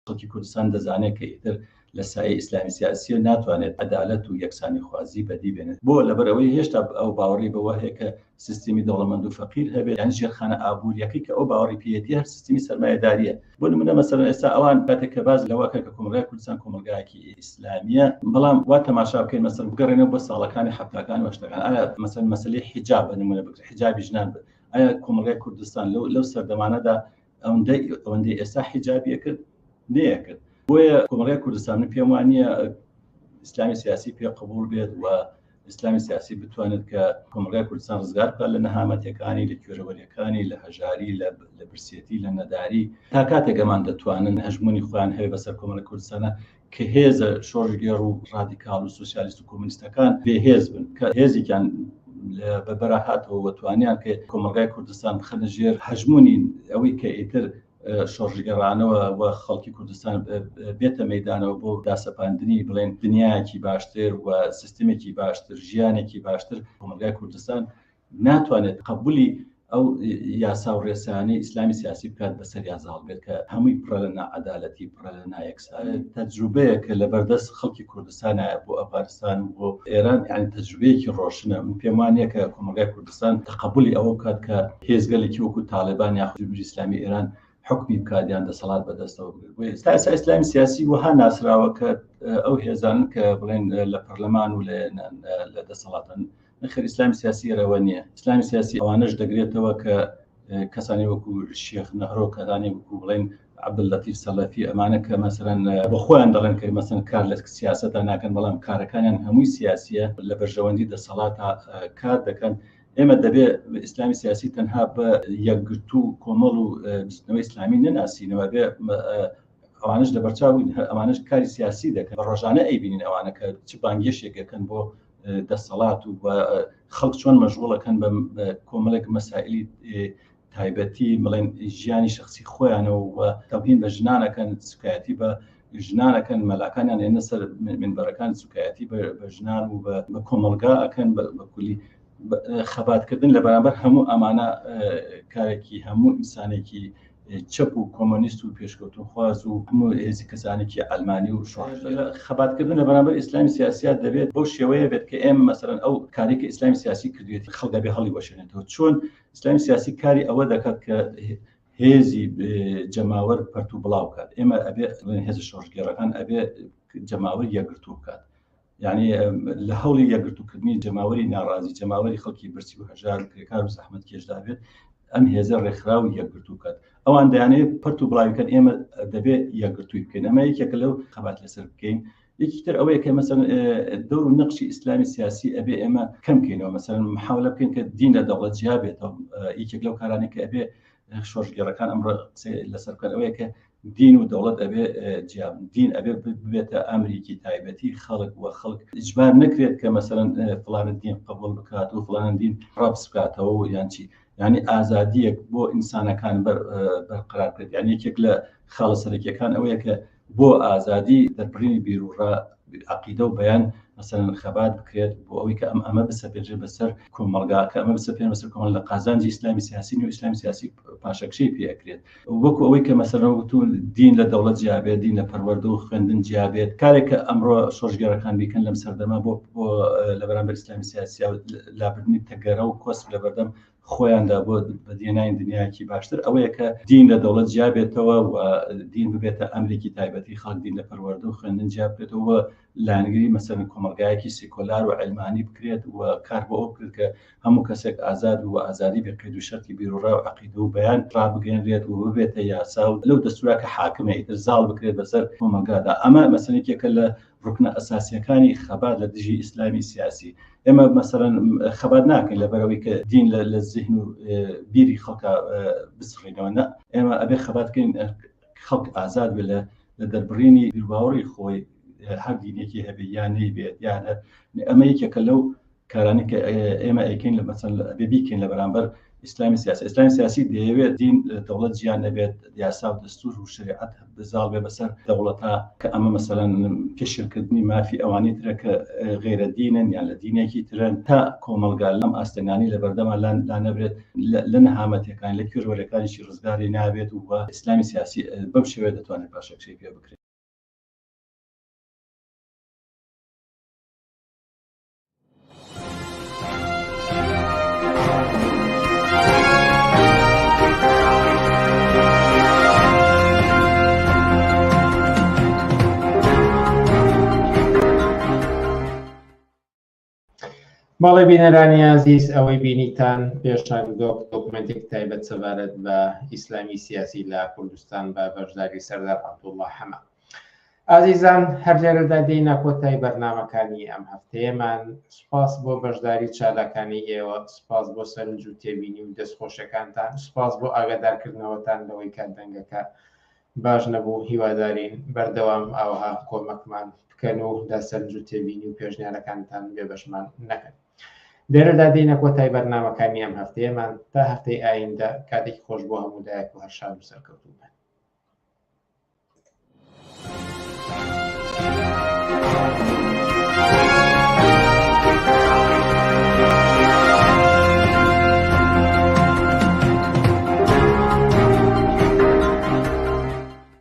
خەڵکی کوردستان دەزانێت کە ئیتر لە سایه ئیسلامی سیاسی ناتوانێت عەدالەت و یەکسانی خوازی بەدی بێنێت، بۆ لەبەرەوەی هێشتا ئەو باوەڕی بەوە هەیە کە سیستمی دەوڵەمەند و فەقیر هەبێت، یان ژێرخانە ئابووریەکەی کە ئەو باوەڕی پێیەتی هەر سیستمی سەرمایه‌داریە. بۆ نمونە مەسەڵەن ئێستا ئەوان کاتێک کە باز لەوەکە کە کۆمەلگای کوردستان کۆمەلگایەکی ئیسلامیە، بەڵام وا تەماشا بکەین مەسەڵەن بگەڕێنەوە بۆ ساڵەکانی 70 و 80 ئایا مەسەڵەن مەسەلەی حیجاب بە نمونە بگرین، حیجابی ژنان ئایا کۆمەلگای کوردستان لەو سەردەمانەدا ئەوەندەی ئێستا حیجابیە کرد؟ نەیەکرد. بۆیە کۆمەلگای کوردستان پێم وانە ئیسلامی سیاسی پێ قبول بێت و ئیسلامی سیاسی بتوانێت کە کۆمەلگای کوردستان ڕزگار بکات لە نەهامەتیەکانی لە کوێرەوەریەکانی لە هەژاری لە برسێتی لە نەداری تا کاتێک ئەمان دەتوانن هەژمونی خۆیان هەیە بەسەر کۆمەلگای کوردستانە کە هێزە شۆڕژگێڕ و ڕادیکاڵ و سوسیالیست و کۆمونیستەکان بێهێز بن کە هێزێکیان بە بەراهاتەوە وەتوانیان کە کۆمەلگای کوردستان بخەنە ژێر هەژمونی ئەوەی کە ئیتر شۆڕژگەڕانەوە و خەڵکی کوردستان بێتە مەیدانەوە بۆ داسەپاندنی بڵێن دنیایەکی باشتر و سیستمێکی باشتر ژیانێکی باشتر. کۆمەلگای کوردستان ناتوانێت قبولی ئەو یاسا و ڕێسانەی ئیسلامی سیاسی بکات بەسەر یازاڵ بێت کە هەمووی پڕە لە نەعەدالەتی پڕە لە نایەکسانی. تەجروبەیە کە لەبەردەست خەڵکی کوردستانە بۆ ئەفغانستان و بۆ ئێران، یعنی تەجروبەیەکی ڕۆشنە. پێم وانە کە کۆمەلگای کوردستان تقبولی ئەوە بکات کە هێزگەلێکی وەکو تاالبان یاخود جمهوریەتی ئیسلامی ئێران حکمی بکاتیان دەسەڵات بەدەستەوە بگرێت. ئێستا ئیسلامی سیاسی وها ناسراوە کە ئەو هێزان کە بڵێن لە پەرلەمان و لە دەسەڵاتن نەخێر ئیسلامی سیاسی ئەوە نییە. ئیسلامی سیاسی ئەوانەش دەگرێتەوە کە کەسانی وەکو شێخ نەهرۆ کەدانی وەکو بڵێن عەبدولەتیف سەلەفی ئەمانە کە مەسەڵەن بە خۆیان دەڵێن کە مەسەڵەن کار لە سیاسەتدا ناکەن، بەڵام کارەکانیان هەمووی سیاسیە لە بەرژەوەندی دەسەڵاتە کار دەکەن. ئێمە دەبێت ئیسلامی سیاسی تەنها بە یەکگرتو و کۆمەڵ و بستنەوەی ئیسلامی نەناسینەوە، بێ ئەوانش لەبەرچاوین ئەوانش کاری سیاسی دەکەن. ڕۆژانە ئەیبینین ئەوانە کە چ بانگێشێکەکەن بۆ دەسەڵات و خەڵک چۆن مەشغوڵەکەن بە کۆمەڵێک مەسائلی تایبەتی بڵێن ژیانی شخصی خۆیانەوە و تەبیین بە ژنانەکەن، سوکایەتی بە ژنانەکەن، مەلاکانیان هێنە سەر منبەرەکان سوکایەتی بە ژنان و بە کۆمەلگا ئەکەن بە کولی خەباتکردن لە بەرامبەر هەموو ئەمانە کارێکی هەموو ئینسانێکی چەپ و کۆمۆنیست و پێشکەوتن خواز و هەموو هێزی کەسانێکی ئەلمانی و خەباتکردن لە بەرامبەر ئیسلامی سیاسیات دەبێت بەو شێوەیە بێت کە ئێمە مەسەڵەن ئەو کارێکە ئیسلامی سیاسی کردوێتی خەڵک بێ هەڵی وەشێنێتەوە. چۆن ئیسلامی سیاسی کاری ئەوە دەکات کە هێزی جەماوەر پەرتو بڵاو بکات. ئێمە ئەبێ هێز شۆڕژگێڕەکان ئەبێ جەماوەر یەکگرتو بکات، یعنی لە هەوڵی یەکگرتوکردنی جەماوەری ناڕازی جەماوەری خەڵکی برسی و هەژار و کرێکار و زەحمەت کێشدا بێت، ئەم هێزە ڕێکخراو یەکگرتو بکات. ئەوان دەیانەوێت پەرت و بڵاویکەن، ئێمە دەبێت یەکگرتووی بکەین. ئەمە یەکێکە لەو خەبات لەسەر بکەین. یەکیتر ئەوەیە کە مەسەڵەن دەور و نەقشی ئیسلامی سیاسی ئەبێ ئێمە کەم بکەینەوە. مەسەڵەن محاولە بکەین کە دین لە دەوڵەت جیا بێتەوە. یەکێک لەو کارانێک کە ئەبێ شۆڕژگێڕەکان ئەمڕۆ لەسەر بکەن ئەوەیە کە دین و دەوڵەت ئەبێ جیاب دین ئەبێ ببێتە ئەمریکی تایبەتی خەڵک و خەڵک ئیجبار نەکرێت کە مەسەڵەن فڵانە دین قبول بکات و فڵانە دین ڕەبس بکاتەوە و یانچی، یعنی ئازادیەک بۆ ئینسانەکان بەرقرار بکرێت. یعنی یەکێک لە خاڵە سەرەکیەکان ئەوەیە کە بۆ ئازادی دەربڕینی بیرروڕا عەقیدە و بەیان مەسەڵەن خەبات بکرێت بۆ ئەوەی کە ئەمە بسەپێنرێت بەسەر کۆمەڵگا، کە ئەمە بسەپێن بەسەر کۆمەڵ لە قازانجی ئیسلامی سیاسی و ئیسلامی سیاسی پاشەکشەی پێکرێت. وەکو ئەوەی کە مەسەڵەن وتو دین لە دەوڵەت جیابێت، دین لە پەروەردە و خوێندن جیابێت. کارێکە ئەمڕۆ شۆڕژگێڕەکان بیکەن لەم سەردەما بۆ لە بەرامبەر ئیسلامی سیاسی لابردنی تەگەرە و کۆسپ لە بەردەم خۆیاندا بۆ بەدێنانی دنیاکی باشتر ئەوەیە کە دین لە دەوڵەت جیابێتەوە و دین ببێتە ئەمریکی تایبەتی خەڵک دین لە پەروەردە و خوێندن جیابێتەوە لایەنگری مەسەڵەن کۆمەلگایەکی سیکۆلار و علمانی بکرێت و کار بۆ ئەو بکرێت کە هەموو کەسێک ئازاد و ئازادی بە قەید و شەرتی بیرروڕا و عەقیدە و بەیان ڕابگەێنرێت و ببێتە یاسا و لەو دەستورا کە حاکمە ئیتر زاڵ بکرێت بەسەر کۆمەلگادا. ئەمە مەسەلێکێکە لە ڕوکنە ئەساسیەکانی خەبات لە دژی ئیسلامی سیاسی. ئێمە مەسەڵەن خەبات ناکەین لەبەرەوەی کە دین لە زیهن و بیری خەڵکە بسڕینەوە، نه، ئێمە ئەبێ خەباتکەین خەڵک ئازاد بێت لە دەربڕینی بیرباوەڕی خۆی هەر دینێکی هەبێ یان نەیبێت یانە. ئەمە یەکێکە لەو کارانی کە ئێمە ئەیکەین لە مەسەڵەن ئەبێ بیکەین لە بەرامبەر ئیسلامی سیاسی. ئیسلامی سیاسی دەیەوێت دین دەوڵەت ژیان نەبێت، یاسا و دەستور و شریعەت بزاڵ بێ بەسەر دەوڵەتە کە ئەمە مەسەڵەن کشرکردنی مافی ئەوانی ترە کە غێرە دینن یان لە دینێکی ترن تا کۆمەلگا لەم ئاستەنانی لە بەردەما لا نەبرێت لە نەهامەتەکان لە کوێرەوەرەکانیشی ڕزگاری نابێت و ئیسلامی سیاسی بەم شێوەیە دەتوانێت پاشەکشەی پێ بکرێت. باڵێ بینەرانی عزیز، ئەوەی بینیتان پێشان دۆکمنتێک تایبەت سەبارەت بە ئیسلامی سیاسی لە کوردستان بە بەشداری سەردار عەبدوڵڵا حەمە. ئازیزان، هەرجارەدا دێینە کۆتایی بەرنامەکانی ئەم هەفتەیەمان. سوپاس بۆ بەشداری چالاکانی ئێوە، سوپاس بۆ سەرنج و تێبینی و دەستخۆشەکانتان، سوپاس بۆ ئاگادارکردنەوەتان لەوەی کات دەنگەکە باش نەبوو. هیوادارین بەردەوام ئەوها کۆمەکمان بکەن و دا سەرنج و تێبینی و پێشنیارەکانتان بێبەشمان نەکەن. لێرەدا دێینە کۆتایی بەرنامەکانی ئەم هەفتەیەمان تا هەفتەی ئایندە. کاتێکی خۆش بۆ هەموو دایک و هەر شاد و سەرکەوتوو بێت.